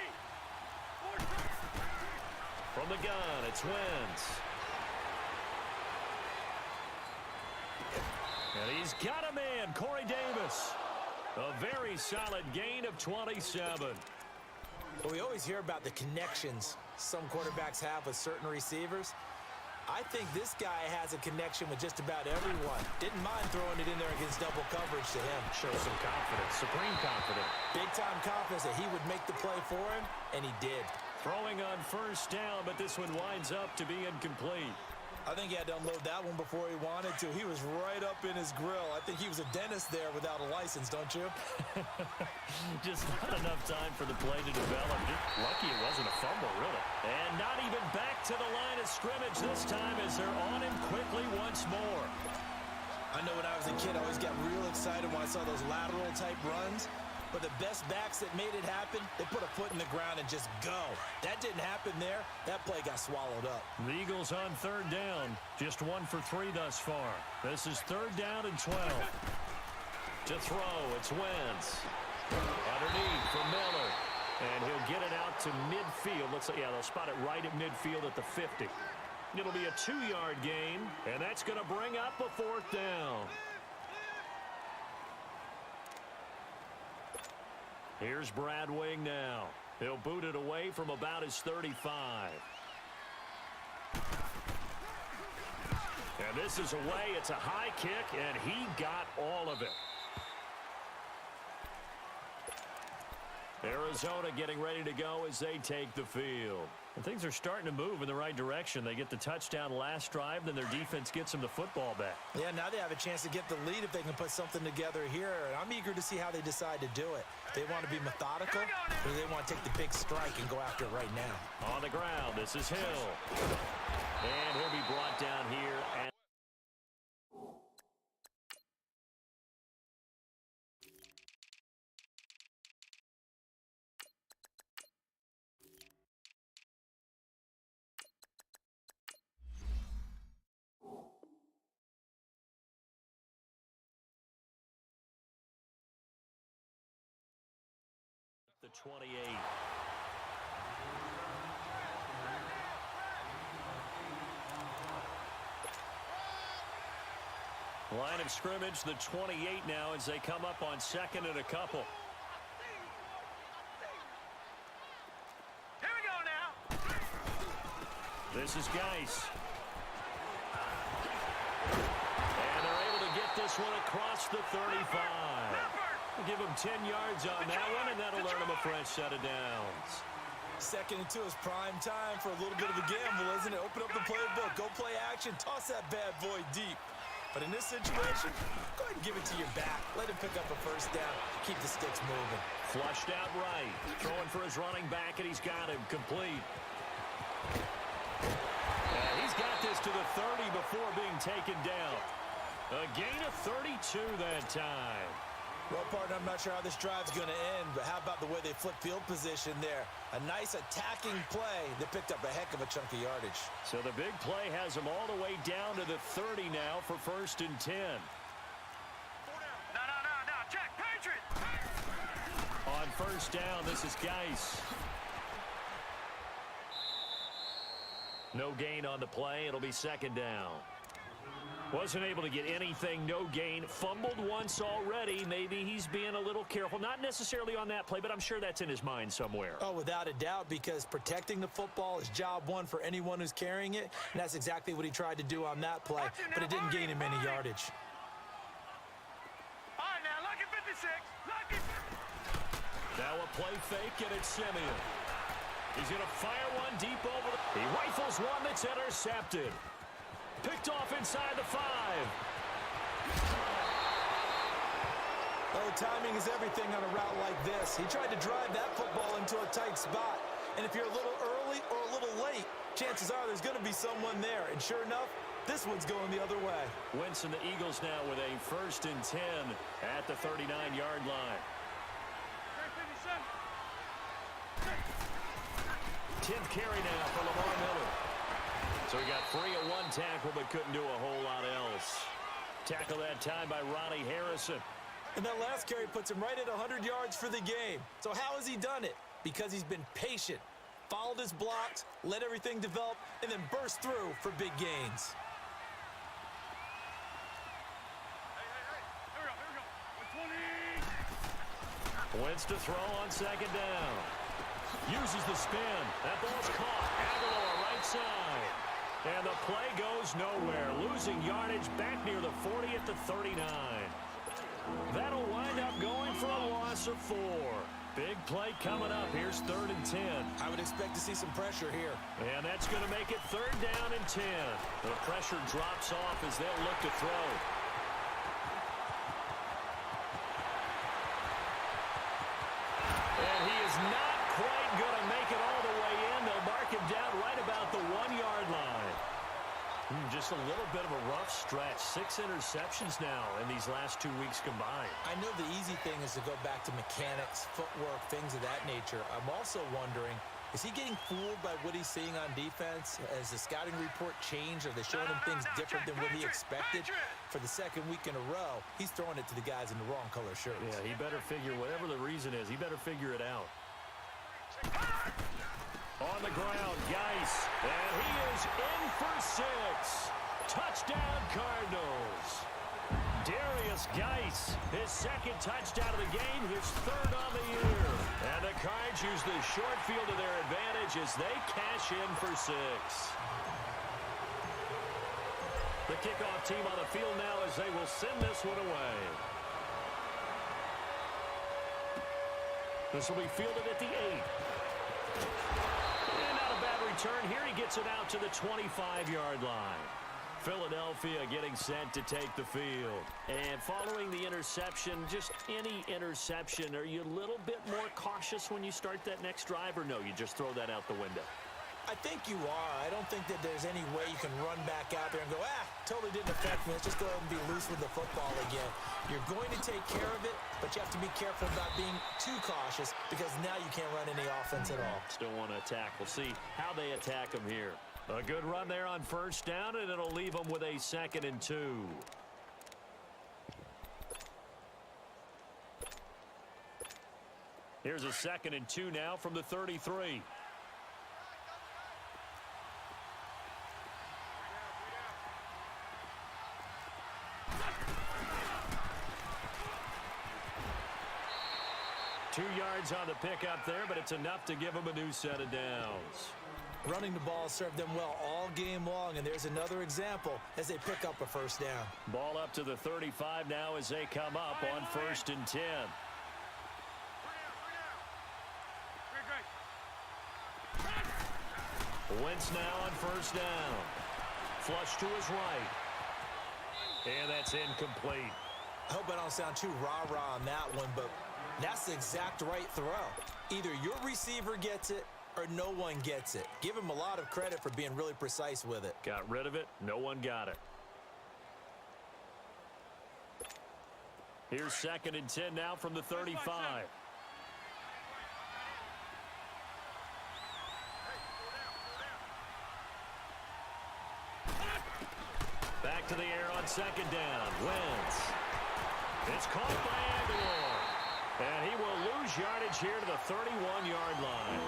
[SPEAKER 1] From the gun, it's Wentz. And he's got a man, Corey Davis. A very solid gain of 27.
[SPEAKER 2] Well, we always hear about the connections some quarterbacks have with certain receivers. I think this guy has a connection with just about everyone. Didn't mind throwing it in there against double coverage to him.
[SPEAKER 1] Shows some confidence, supreme confidence.
[SPEAKER 2] Big-time confidence that he would make the play for him, and he did.
[SPEAKER 1] Throwing on first down, but this one winds up to be incomplete.
[SPEAKER 2] I think he had to unload that one before he wanted to. He was right up in his grill. I think he was a dentist there without a license, don't you?
[SPEAKER 1] Just not enough time for the play to develop. Just lucky it wasn't a fumble, really. And not even back to the line of scrimmage this time as they're on him quickly once more.
[SPEAKER 2] I know when I was a kid, I always got real excited when I saw those lateral-type runs. But the best backs that made it happen, they put a foot in the ground and just go. That didn't happen there. That play got swallowed up.
[SPEAKER 1] The Eagles on third down. Just 1 for 3 thus far. This is third down and 12. To throw, it's Wentz. Underneath for Miller. And he'll get it out to midfield. Looks like, yeah, they'll spot it right at midfield at the 50. It'll be a 2-yard gain, and that's going to bring up a fourth down. Here's Brad Wing now. He'll boot it away from about his 35. And this is away. It's a high kick, and he got all of it. Arizona getting ready to go as they take the field. And things are starting to move in the right direction. They get the touchdown last drive, then their defense gets them the football back.
[SPEAKER 2] Yeah, now they have a chance to get the lead if they can put something together here. And I'm eager to see how they decide to do it. They want to be methodical, or they want to take the big strike and go after it right now.
[SPEAKER 1] On the ground, this is Hill. And he'll be brought down here. The 28. Line of scrimmage, the 28 now as they come up on second and a couple.
[SPEAKER 3] Here we go now.
[SPEAKER 1] This is Geis. And they're able to get this one across the 35. Give him 10 yards on that one, and that'll earn him a fresh set of downs.
[SPEAKER 2] 2nd and 2 is prime time for a little bit of a gamble, isn't it? Open up the playbook, go play action, toss that bad boy deep. But in this situation, go ahead and give it to your back. Let him pick up a first down. Keep the sticks moving.
[SPEAKER 1] Flushed out right. Throwing for his running back, and he's got him complete. And he's got this to the 30 before being taken down. A gain of 32 that time.
[SPEAKER 2] Well, partner, I'm not sure how this drive's going to end, but how about the way they flip field position there? A nice attacking play that picked up a heck of a chunk of yardage.
[SPEAKER 1] So the big play has them all the way down to the 30 now for 1st and 10.
[SPEAKER 3] No, check, Patriot!
[SPEAKER 1] On first down, this is Geis. No gain on the play. It'll be 2nd down. Wasn't able to get anything, no gain. Fumbled once already. Maybe he's being a little careful. Not necessarily on that play, but I'm sure that's in his mind somewhere.
[SPEAKER 2] Oh, without a doubt, because protecting the football is job one for anyone who's carrying it, and that's exactly what he tried to do on that play, but it didn't gain him any yardage.
[SPEAKER 3] All right, now, lucky 56. Lucky.
[SPEAKER 1] Now a play fake, and it's Simeon. He's going to fire one deep over the... He rifles one that's intercepted. Picked off inside the 5.
[SPEAKER 2] Oh, timing is everything on a route like this. He tried to drive that football into a tight spot. And if you're a little early or a little late, chances are there's going to be someone there. And sure enough, this one's going the other way.
[SPEAKER 1] Wentz and the Eagles now with a 1st and 10 at the 39-yard line. 10th carry now for Lamar Miller. So he got free of one tackle but couldn't do a whole lot else. Tackle that time by Ronnie Harrison.
[SPEAKER 2] And that last carry puts him right at 100 yards for the game. So how has he done it? Because he's been patient, followed his blocks, let everything develop, and then burst through for big gains.
[SPEAKER 3] Here we go. 120.
[SPEAKER 4] Wentz to throw on second down. Uses the spin. That ball's caught. Aguilar right side. And the play goes nowhere. Losing yardage back near the 40 at the 39. That'll wind up going for a loss of 4. Big play coming up. Here's 3rd and 10.
[SPEAKER 2] I would expect to see some pressure here.
[SPEAKER 4] And that's going to make it 3rd down and 10. The pressure drops off as they'll look to throw. And he is not quite going to make it all the way in. They'll mark him down right about the 1-yard line. Just a little bit of a rough stretch. 6 interceptions now in these last 2 weeks combined.
[SPEAKER 2] I know the easy thing is to go back to mechanics, footwork, things of that nature. I'm also wondering, is he getting fooled by what he's seeing on defense? Has the scouting report changed? Are they showing him things different than what he expected? For the 2nd week in a row, he's throwing it to the guys in the wrong color shirts.
[SPEAKER 4] Yeah, he better figure, whatever the reason is, he better figure it out. On the ground, Geis, and he is in for 6. Touchdown, Cardinals. Darius Geis, his 2nd touchdown of the game, his 3rd on the year. And the Cards use the short field to their advantage as they cash in for 6. The kickoff team on the field now as they will send this one away. This will be fielded at the 8. And not a bad return. Here he gets it out to the 25-yard line. Philadelphia getting set to take the field. And following the interception, just any interception, are you a little bit more cautious when you start that next drive, or no, you just throw that out the window?
[SPEAKER 2] I think you are. I don't think that there's any way you can run back out there and go, totally didn't affect me. Let's just go ahead and be loose with the football again. You're going to take care of it, but you have to be careful about being too cautious because now you can't run any offense at all.
[SPEAKER 4] Still want to attack. We'll see how they attack him here. A good run there on 1st down, and it'll leave them with a 2nd and 2. Here's a 2nd and 2 now from the 33. Two yards on the pickup there, but it's enough to give them a new set of downs.
[SPEAKER 2] Running the ball served them well all game long, and there's another example as they pick up a 1st down.
[SPEAKER 4] Ball up to the 35 now as they come up on 1st and 10. Wentz now on 1st down. Flush to his right. And that's incomplete.
[SPEAKER 2] I hope I don't sound too rah-rah on that one, but that's the exact right throw. Either your receiver gets it or no one gets it. Give him a lot of credit for being really precise with it.
[SPEAKER 4] Got rid of it. No one got it. Here's 2nd and 10 now from the 35. Back to the air on 2nd down. Wentz. It's caught by Aguilar. And he will lose yardage here to the 31-yard line.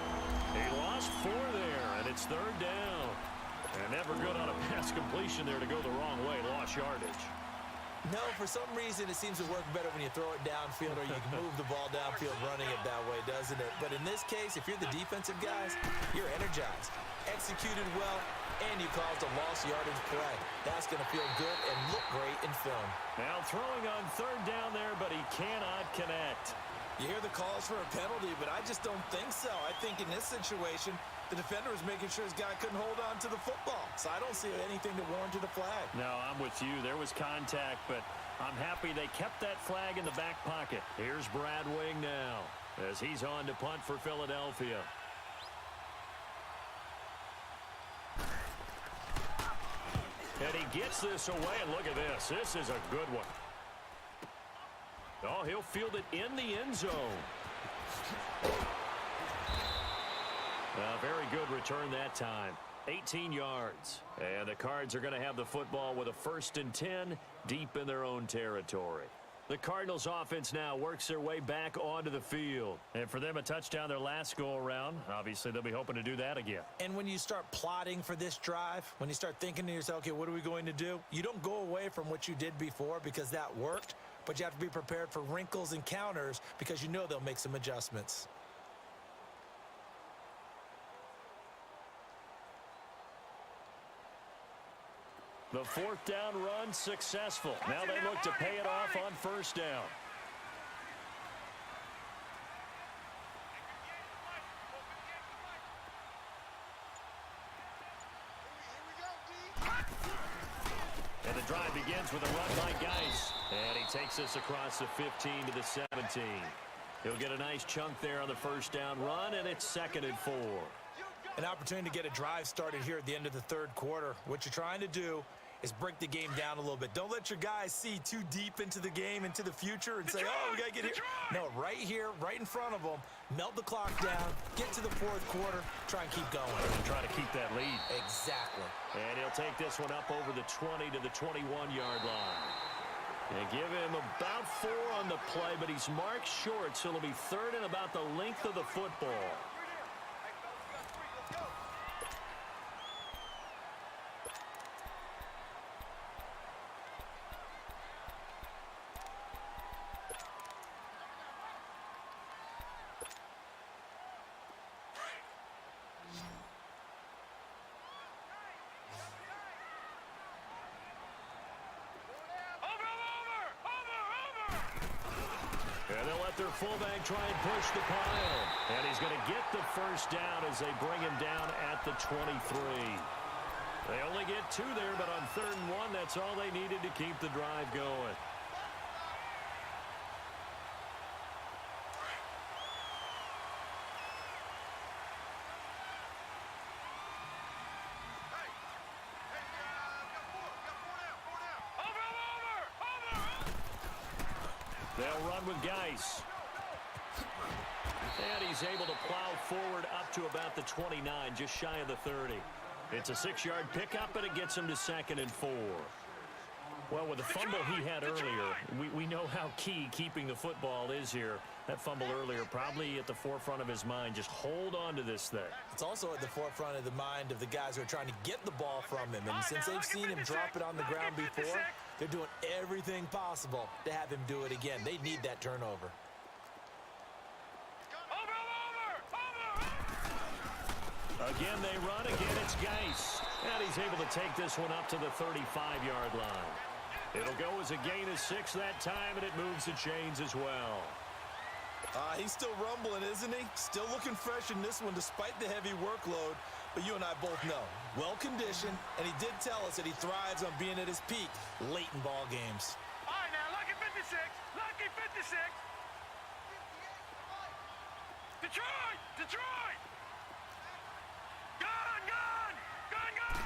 [SPEAKER 4] He lost 4 there, and it's 3rd down. And never good on a pass completion there to go the wrong way. Lost yardage.
[SPEAKER 2] No, for some reason it seems to work better when you throw it downfield or you can move the ball downfield running it that way, doesn't it? But in this case, if you're the defensive guys, you're energized, executed well, and you caused a lost yardage play. That's going to feel good and look great in film.
[SPEAKER 4] Now throwing on 3rd down there, but he cannot connect.
[SPEAKER 2] You hear the calls for a penalty, but I just don't think so. I think in this situation, the defender was making sure his guy couldn't hold on to the football. So I don't see anything that warranted a flag.
[SPEAKER 4] No, I'm with you. There was contact, but I'm happy they kept that flag in the back pocket. Here's Brad Wing now as he's on to punt for Philadelphia. And he gets this away, and look at this. This is a good one. Oh, he'll field it in the end zone. A very good return that time. 18 yards. And the Cards are going to have the football with a 1st and 10 deep in their own territory. The Cardinals offense now works their way back onto the field. And for them, a touchdown their last go-around. Obviously, they'll be hoping to do that again.
[SPEAKER 2] And when you start plotting for this drive, when you start thinking to yourself, okay, what are we going to do? You don't go away from what you did before because that worked, but you have to be prepared for wrinkles and counters because you know they'll make some adjustments.
[SPEAKER 4] The fourth down run successful. Now they look to pay it off on first down. And the drive begins with a run by Geis. And he takes this across the 15 to the 17. He'll get a nice chunk there on the first down run, and it's 2nd and 4.
[SPEAKER 2] An opportunity to get a drive started here at the end of the third quarter. What you're trying to do is break the game down a little bit. Don't let your guys see too deep into the game, into the future, and say, oh, we got to get here. No, right here, right in front of them, melt the clock down, get to the fourth quarter, try and keep going.
[SPEAKER 4] And try to keep that lead.
[SPEAKER 2] Exactly.
[SPEAKER 4] And he'll take this one up over the 20 to the 21-yard line. And give him about 4 on the play, but he's marked short, so it'll be 3rd and about the length of the football. Their fullback try and push the pile. And he's going to get the first down as they bring him down at the 23. They only get 2 there, but on 3rd and 1, that's all they needed to keep the drive going. They'll run with Geis. And he's able to plow forward up to about the 29, just shy of the 30. It's a 6-yard pickup, and it gets him to 2nd and 4. Well, with the fumble he had earlier, we know how key keeping the football is here. That fumble earlier probably at the forefront of his mind. Just hold on to this thing.
[SPEAKER 2] It's also at the forefront of the mind of the guys who are trying to get the ball from him. And since they've seen him drop it on the ground before, they're doing everything possible to have him do it again. They need that turnover.
[SPEAKER 4] Again, they run. Again, it's Geis. And he's able to take this one up to the 35-yard line. It'll go as a gain of 6 that time, and it moves the chains as well.
[SPEAKER 2] He's still rumbling, isn't he? Still looking fresh in this one despite the heavy workload. But you and I both know, well-conditioned, and he did tell us that he thrives on being at his peak late in ball games.
[SPEAKER 3] All right, now, lucky 56. Lucky 56. Detroit! Detroit! Gun! Gun! Gun! Gun!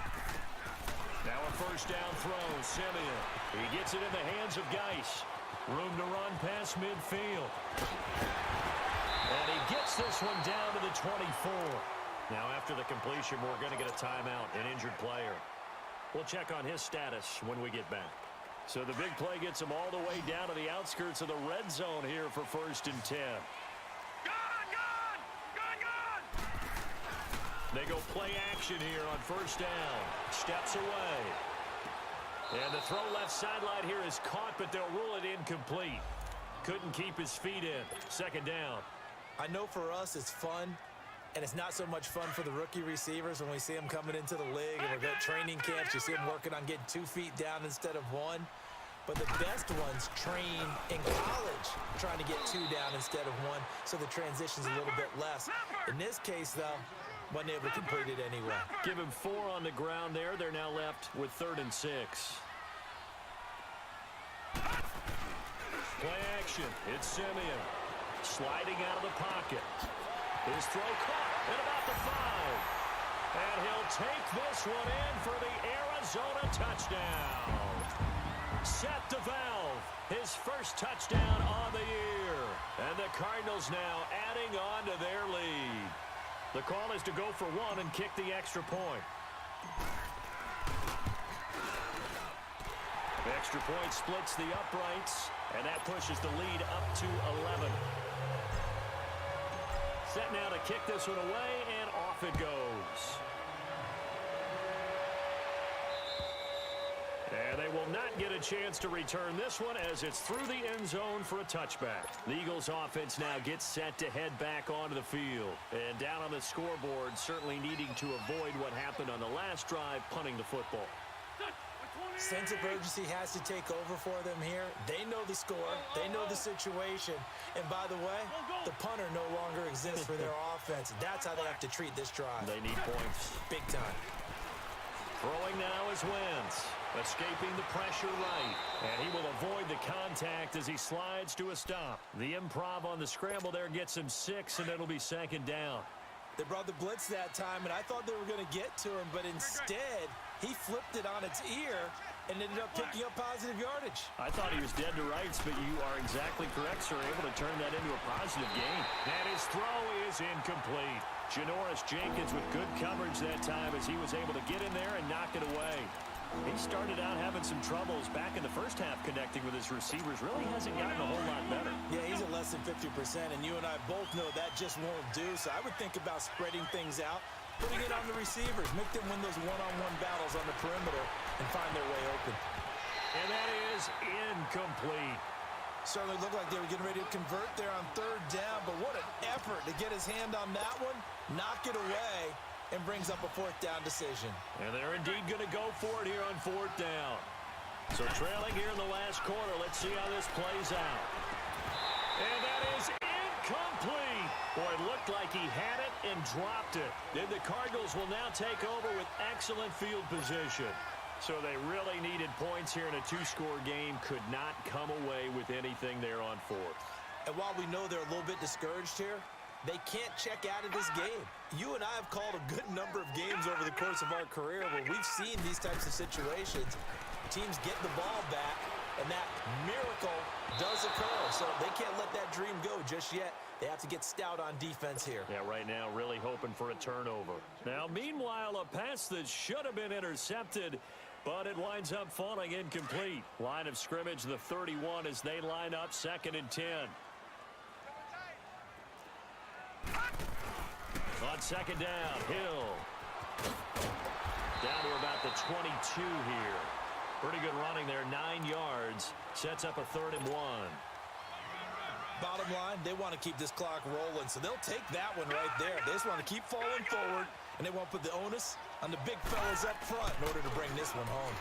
[SPEAKER 4] Now a first down throw. Simeon. He gets it in the hands of Geis. Room to run past midfield. And he gets this one down to the 24. Now after the completion, we're going to get a timeout, an injured player. We'll check on his status when we get back. So the big play gets him all the way down to the outskirts of the red zone here for 1st and 10.
[SPEAKER 3] Gun! Gun! Gun! Gun!
[SPEAKER 4] They go play action here on 1st down. Steps away. And the throw left sideline here is caught, but they'll rule it incomplete. Couldn't keep his feet in. 2nd down.
[SPEAKER 2] I know for us it's fun, and it's not so much fun for the rookie receivers when we see them coming into the league and we're at training camps. You see them working on getting 2 feet down instead of 1. But the best ones train in college trying to get 2 down instead of 1, so the transition's a little bit less. In this case, though, wasn't able to complete it anyway.
[SPEAKER 4] Give him 4 on the ground there. They're now left with 3rd and 6. Play action. It's Simeon. Sliding out of the pocket. His throw caught at about the 5. And he'll take this one in for the Arizona touchdown. Set to Valve. His first touchdown on the year. And the Cardinals now adding on to their lead. The call is to go for 1 and kick the extra point. Extra point splits the uprights, and that pushes the lead up to 11. Set now to kick this one away, and off it goes. And they will not get a chance to return this one as it's through the end zone for a touchback. The Eagles offense now gets set to head back onto the field. And down on the scoreboard, certainly needing to avoid what happened on the last drive, punting the football.
[SPEAKER 2] Sense of urgency has to take over for them here. They know the score. They know the situation. And by the way, the punter no longer exists for their offense. That's how they have to treat this drive.
[SPEAKER 4] They need points.
[SPEAKER 2] Big time.
[SPEAKER 4] Throwing now is Wentz. Escaping the pressure right. And he will avoid the contact as he slides to a stop. The improv on the scramble there gets him 6, and it'll be second down.
[SPEAKER 2] They brought the blitz that time, and I thought they were going to get to him, but instead, he flipped it on its ear and ended up picking up positive yardage.
[SPEAKER 4] I thought he was dead to rights, but you are exactly correct, sir. Able to turn that into a positive gain. And his throw is incomplete. Janoris Jenkins with good coverage that time as he was able to get in there and knock it away. He started out having some troubles back in the first half connecting with his receivers. Really hasn't gotten a whole lot better.
[SPEAKER 2] Yeah, he's at less than 50%, and you and I both know that just won't do. So I would think about spreading things out, putting it on the receivers, make them win those one-on-one battles on the perimeter and find their way open.
[SPEAKER 4] And that is incomplete.
[SPEAKER 2] Certainly looked like they were getting ready to convert there on third down, but what an effort to get his hand on that one, knock it away, and brings up a fourth down decision.
[SPEAKER 4] And they're indeed going to go for it here on fourth down. So trailing here in the last quarter, let's see how this plays out. And that is incomplete. Boy, it looked like he had it and dropped it. Then the Cardinals will now take over with excellent field position. So they really needed points here in a two-score game. Could not come away with anything there on fourth.
[SPEAKER 2] And while we know they're a little bit discouraged here, they can't check out of this game. You and I have called a good number of games over the course of our career where we've seen these types of situations. Teams get the ball back, and that miracle does occur. So they can't let that dream go just yet. They have to get stout on defense here.
[SPEAKER 4] Yeah, right now really hoping for a turnover. Now, meanwhile, a pass that should have been intercepted, but it winds up falling incomplete. Line of scrimmage, the 31, as they line up 2nd and 10. On second down, Hill. Down to about the 22 here. Pretty good running there, 9 yards. Sets up a 3rd and 1.
[SPEAKER 2] Bottom line, they want to keep this clock rolling, so they'll take that one right there. They just want to keep falling forward, and they won't put the onus on the big fellas up front in order to bring this one home.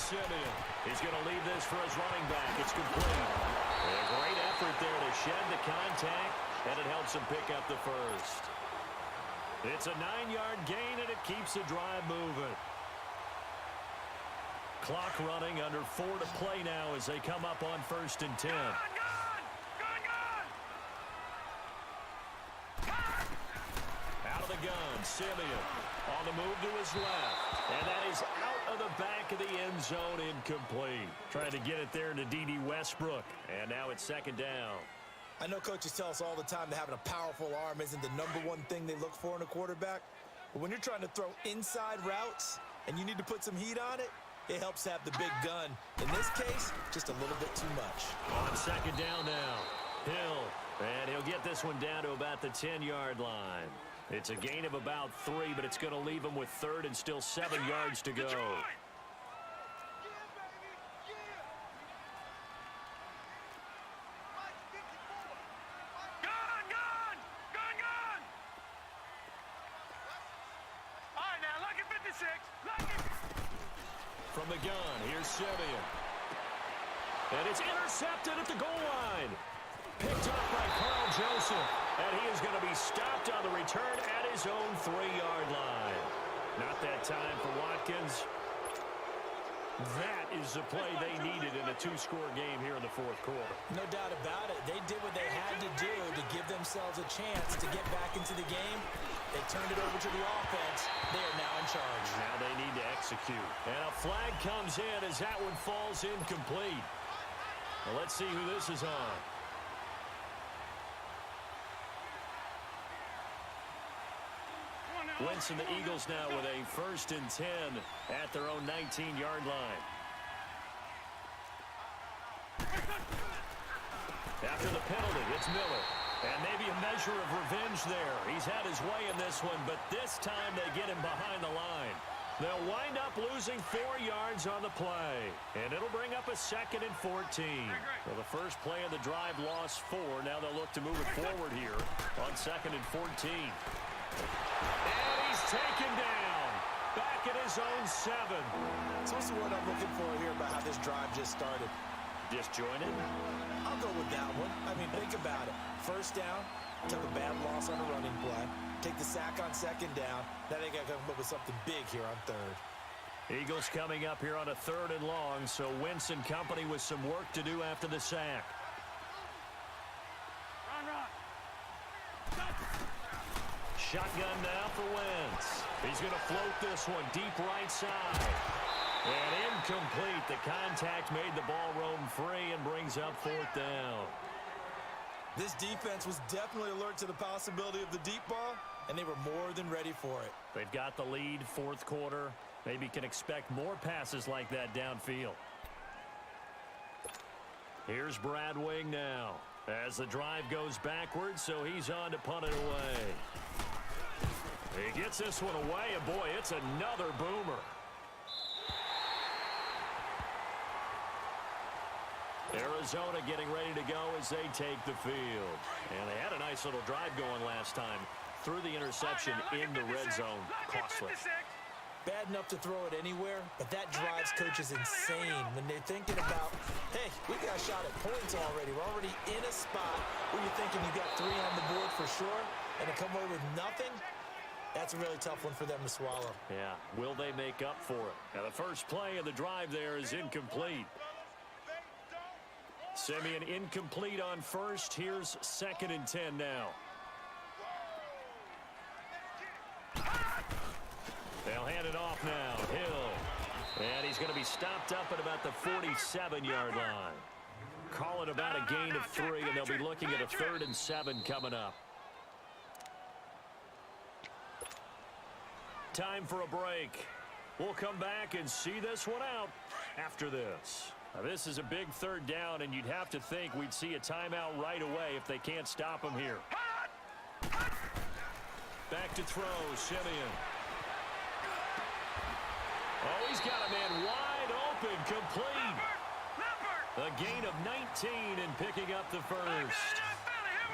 [SPEAKER 4] Simeon, he's going to leave this for his running back. It's complete. And a great effort there to shed the contact, and it helps him pick up the first. It's a 9-yard gain, and it keeps the drive moving. Clock running, under 4 to play now as they come up on 1st and 10. Out of the gun, Simeon on the move to his left. And that is out of the back of the end zone, incomplete. Trying to get it there to D.D. Westbrook. And now it's 2nd down.
[SPEAKER 2] I know coaches tell us all the time that having a powerful arm isn't the #1 thing they look for in a quarterback. But when you're trying to throw inside routes and you need to put some heat on it, it helps have the big gun. In this case, just a little bit too much.
[SPEAKER 4] On 2nd down now, Hill. And he'll get this one down to about the 10-yard line. It's a gain of about 3, but it's going to leave him with 3rd and still 7 yards to go. From the gun, here's Simeon. And it's intercepted at the goal line. Picked up by Carl Joseph. And he is going to be stopped on the return at his own 3-yard line. Not that time for Watkins. That is the play they needed in a 2-score game here in the 4th quarter.
[SPEAKER 2] No doubt about it. They did what they had to do to give themselves a chance to get back into the game. They turned it over to the offense. They are now in charge.
[SPEAKER 4] Now they need to execute. And a flag comes in as that one falls incomplete. Well, let's see who this is on. Wentz and the Eagles now with a 1st and 10 at their own 19-yard line. After the penalty, it's Miller. And maybe a measure of revenge there. He's had his way in this one, but this time they get him behind the line. They'll wind up losing 4 yards on the play. And it'll bring up a 2nd and 14. So the first play of the drive lost 4. Now they'll look to move it forward here on 2nd and 14. And he's taken down. Back at his own 7.
[SPEAKER 2] It's also what I'm looking for here about how this drive just started.
[SPEAKER 4] Disjointed?
[SPEAKER 2] I'll go with that one. I mean, think about it. First down, took a bad loss on a running play. Take the sack on 2nd down. Now they got to come up with something big here on 3rd.
[SPEAKER 4] Eagles coming up here on a 3rd and long, so Wentz and company with some work to do after the sack.
[SPEAKER 3] Run.
[SPEAKER 4] Shotgun now for Wentz. He's going to float this one deep right side. And incomplete. The contact made the ball roam free and brings up 4th down.
[SPEAKER 2] This defense was definitely alert to the possibility of the deep ball, and they were more than ready for it.
[SPEAKER 4] They've got the lead, 4th quarter. Maybe can expect more passes like that downfield. Here's Brad Wing now as the drive goes backwards, so he's on to punt it away. He gets this one away, and boy, it's another boomer. Arizona getting ready to go as they take the field. And they had a nice little drive going last time. Threw the interception in the red zone. Costly.
[SPEAKER 2] Bad enough to throw it anywhere, but that drives coaches insane when they're thinking about, hey, we got a shot at points already. We're already in a spot where you're thinking you got 3 on the board for sure, and to come away with nothing, that's a really tough one for them to swallow.
[SPEAKER 4] Yeah, will they make up for it? Now, the first play of the drive there is incomplete. Simeon incomplete on 1st. Here's 2nd and 10 now. They'll hand it off now. Hill. And he's going to be stopped up at about the 47-yard line. Call it about a gain of 3, and they'll be looking at a 3rd and 7 coming up. Time for a break. We'll come back and see this one out after this. Now, this is a big 3rd down, and you'd have to think we'd see a timeout right away if they can't stop him here. Back to throw, Simeon. Oh, he's got a man wide open, complete. A gain of 19 and picking up the 1st.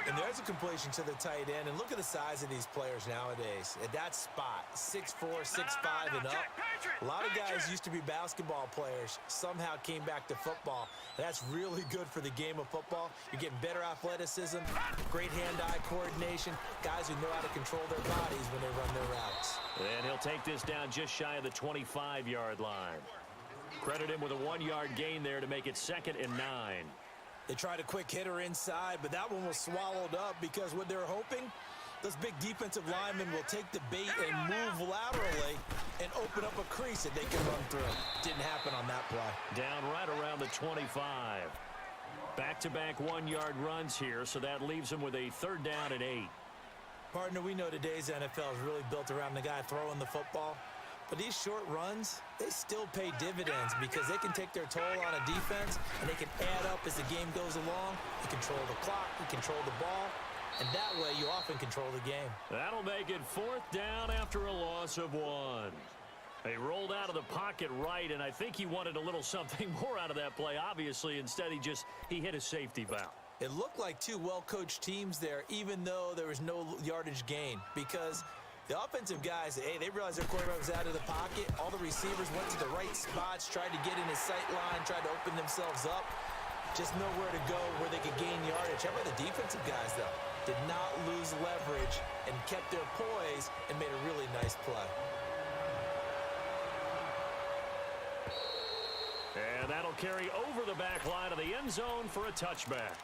[SPEAKER 2] And there's a completion to the tight end. And look at the size of these players nowadays. At that spot, 6'4", 6'5", and up. A lot of guys used to be basketball players, somehow came back to football. And that's really good for the game of football. You're getting better athleticism, great hand-eye coordination, guys who know how to control their bodies when they run their routes.
[SPEAKER 4] And he'll take this down just shy of the 25-yard line. Credit him with a 1-yard gain there to make it 2nd and 9.
[SPEAKER 2] They tried a quick hitter inside, but that one was swallowed up because what they're hoping, those big defensive linemen will take the bait and move laterally and open up a crease that they can run through. Didn't happen on that play.
[SPEAKER 4] Down right around the 25. Back-to-back 1-yard runs here, so that leaves them with a 3rd down and 8.
[SPEAKER 2] Partner, we know today's NFL is really built around the guy throwing the football. But these short runs, they still pay dividends because they can take their toll on a defense and they can add up as the game goes along. You control the clock, you control the ball, and that way you often control the game.
[SPEAKER 4] That'll make it 4th down after a loss of 1. They rolled out of the pocket right, and I think he wanted a little something more out of that play, obviously. Instead, he hit a safety valve.
[SPEAKER 2] It looked like 2 well-coached teams there, even though there was no yardage gain, because the offensive guys, hey, they realized their quarterback was out of the pocket. All the receivers went to the right spots, tried to get in his sight line, tried to open themselves up. Just nowhere to go where they could gain yardage. How about the defensive guys, though? Did not lose leverage and kept their poise and made a really nice play.
[SPEAKER 4] And that'll carry over the back line of the end zone for a touchback.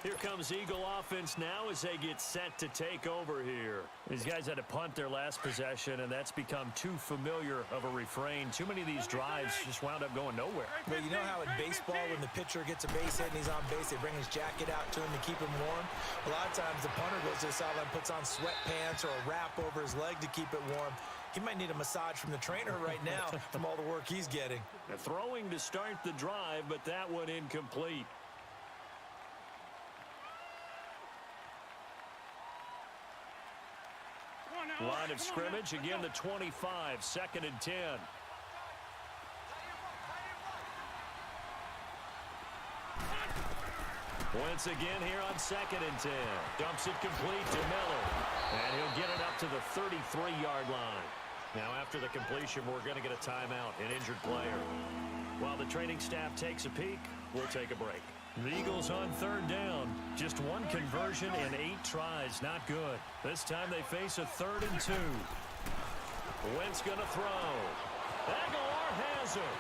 [SPEAKER 4] Here comes Eagle offense now as they get set to take over here. These guys had to punt their last possession, and that's become too familiar of a refrain. Too many of these drives just wound up going nowhere.
[SPEAKER 2] But you know how in baseball, when the pitcher gets a base hit and he's on base, they bring his jacket out to him to keep him warm? A lot of times the punter goes to the sideline, puts on sweatpants or a wrap over his leg to keep it warm. He might need a massage from the trainer right now from all the work he's getting.
[SPEAKER 4] They're throwing to start the drive, but that one incomplete. Line of scrimmage, again the 25, 2nd and 10. Once again here on 2nd and 10. Dumps it complete to Miller. And he'll get it up to the 33-yard line. Now after the completion, we're going to get a timeout, an injured player. While the training staff takes a peek, we'll take a break. The Eagles on 3rd down. Just one conversion in 8 tries. Not good. This time they face a 3rd and 2. Wentz going to throw. Aguilar has it.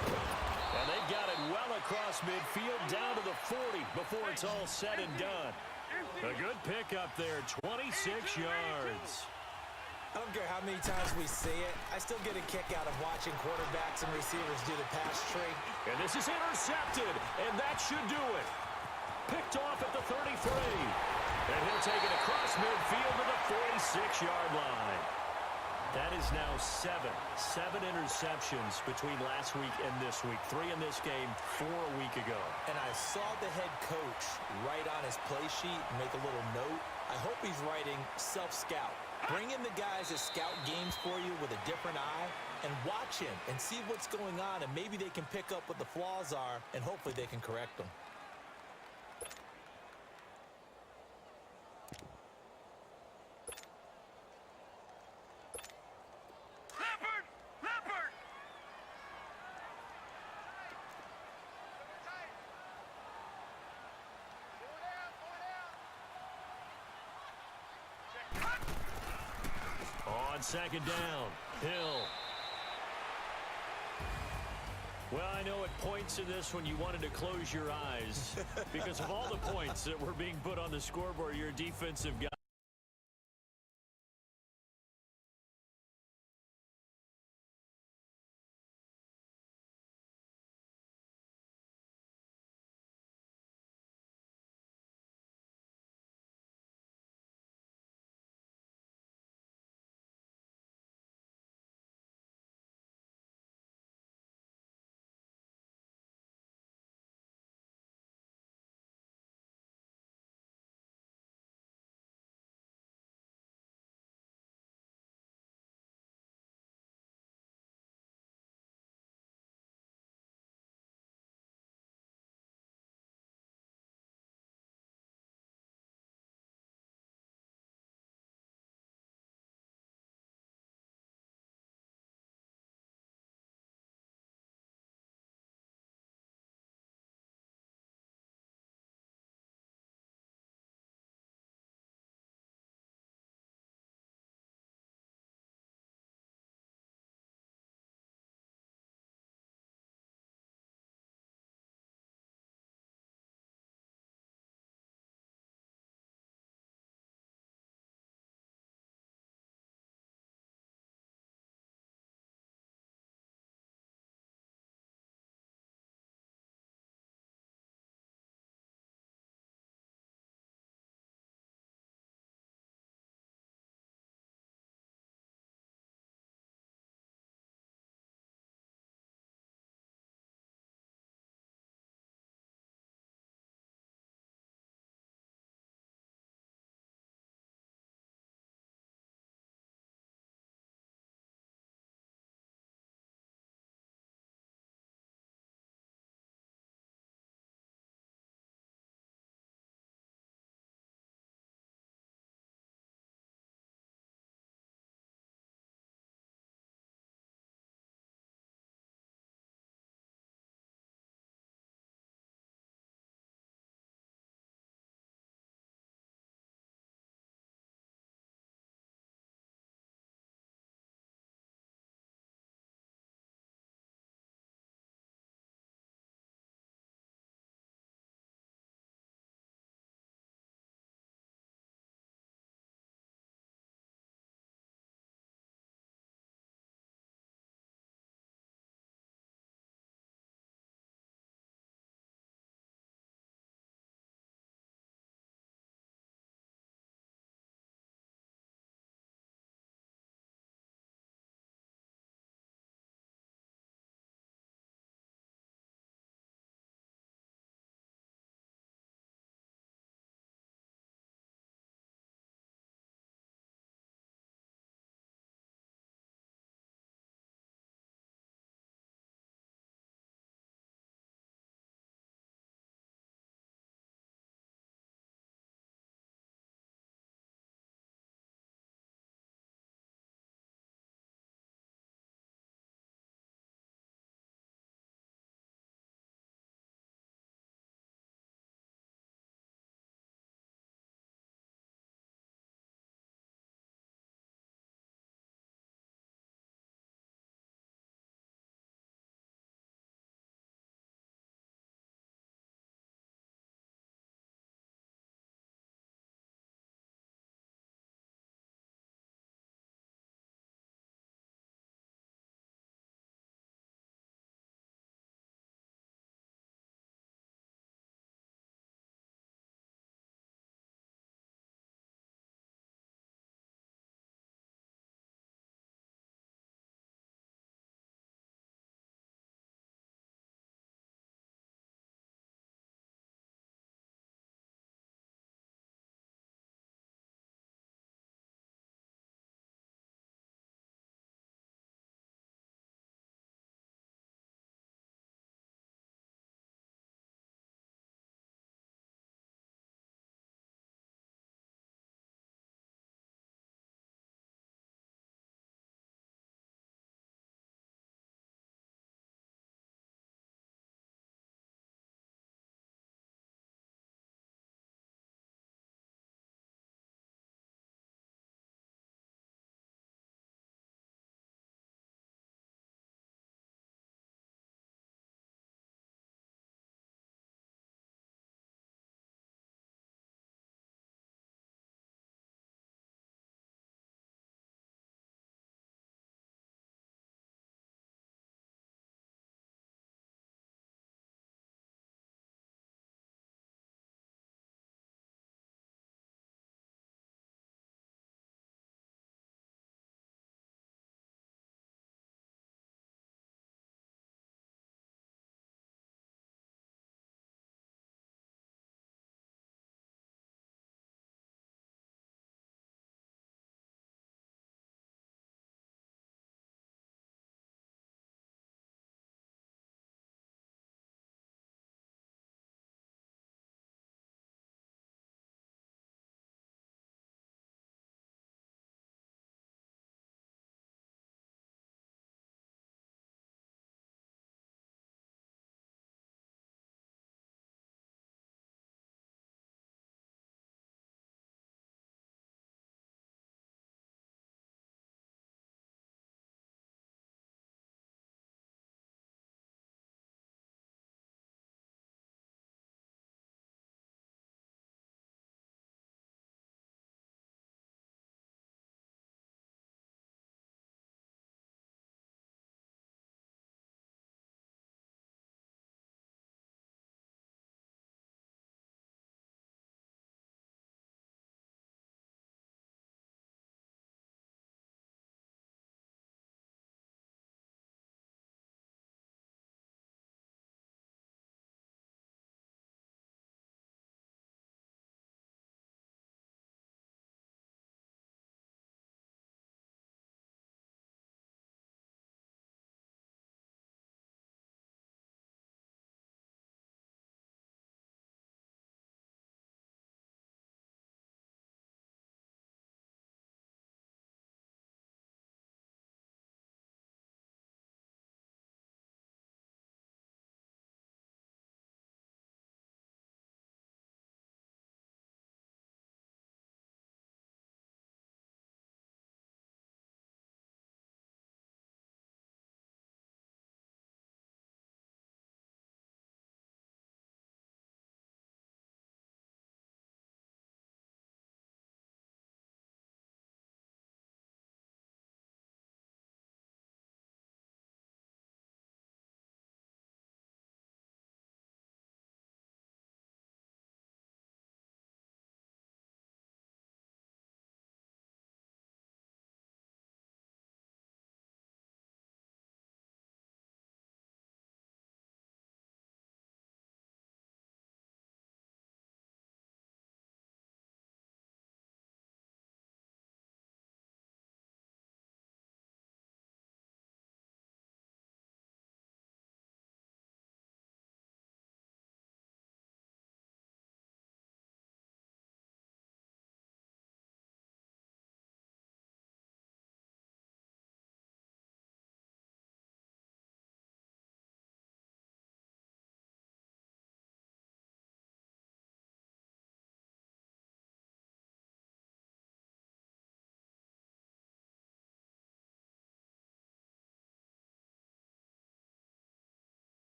[SPEAKER 4] And they've got it well across midfield down to the 40 before it's all said and done. A good pickup there, 26 yards.
[SPEAKER 2] I don't care how many times we see it. I still get a kick out of watching quarterbacks and receivers do the pass tree.
[SPEAKER 4] And this is intercepted, and that should do it. Picked off at the 33. And he'll take it across midfield to the 46-yard line. That is now 7 interceptions between last week and this week. 3 in this game, 4 a week ago.
[SPEAKER 2] And I saw the head coach write on his play sheet, make a little note. I hope he's writing self-scout. Bring in the guys that scout games for you with a different eye and watch him and see what's going on, and maybe they can pick up what the flaws are, and hopefully they can correct them.
[SPEAKER 4] On 2nd down, Hill. Well, I know at points in this when you wanted to close your eyes because of all the points that were being put on the scoreboard, your defensive guy.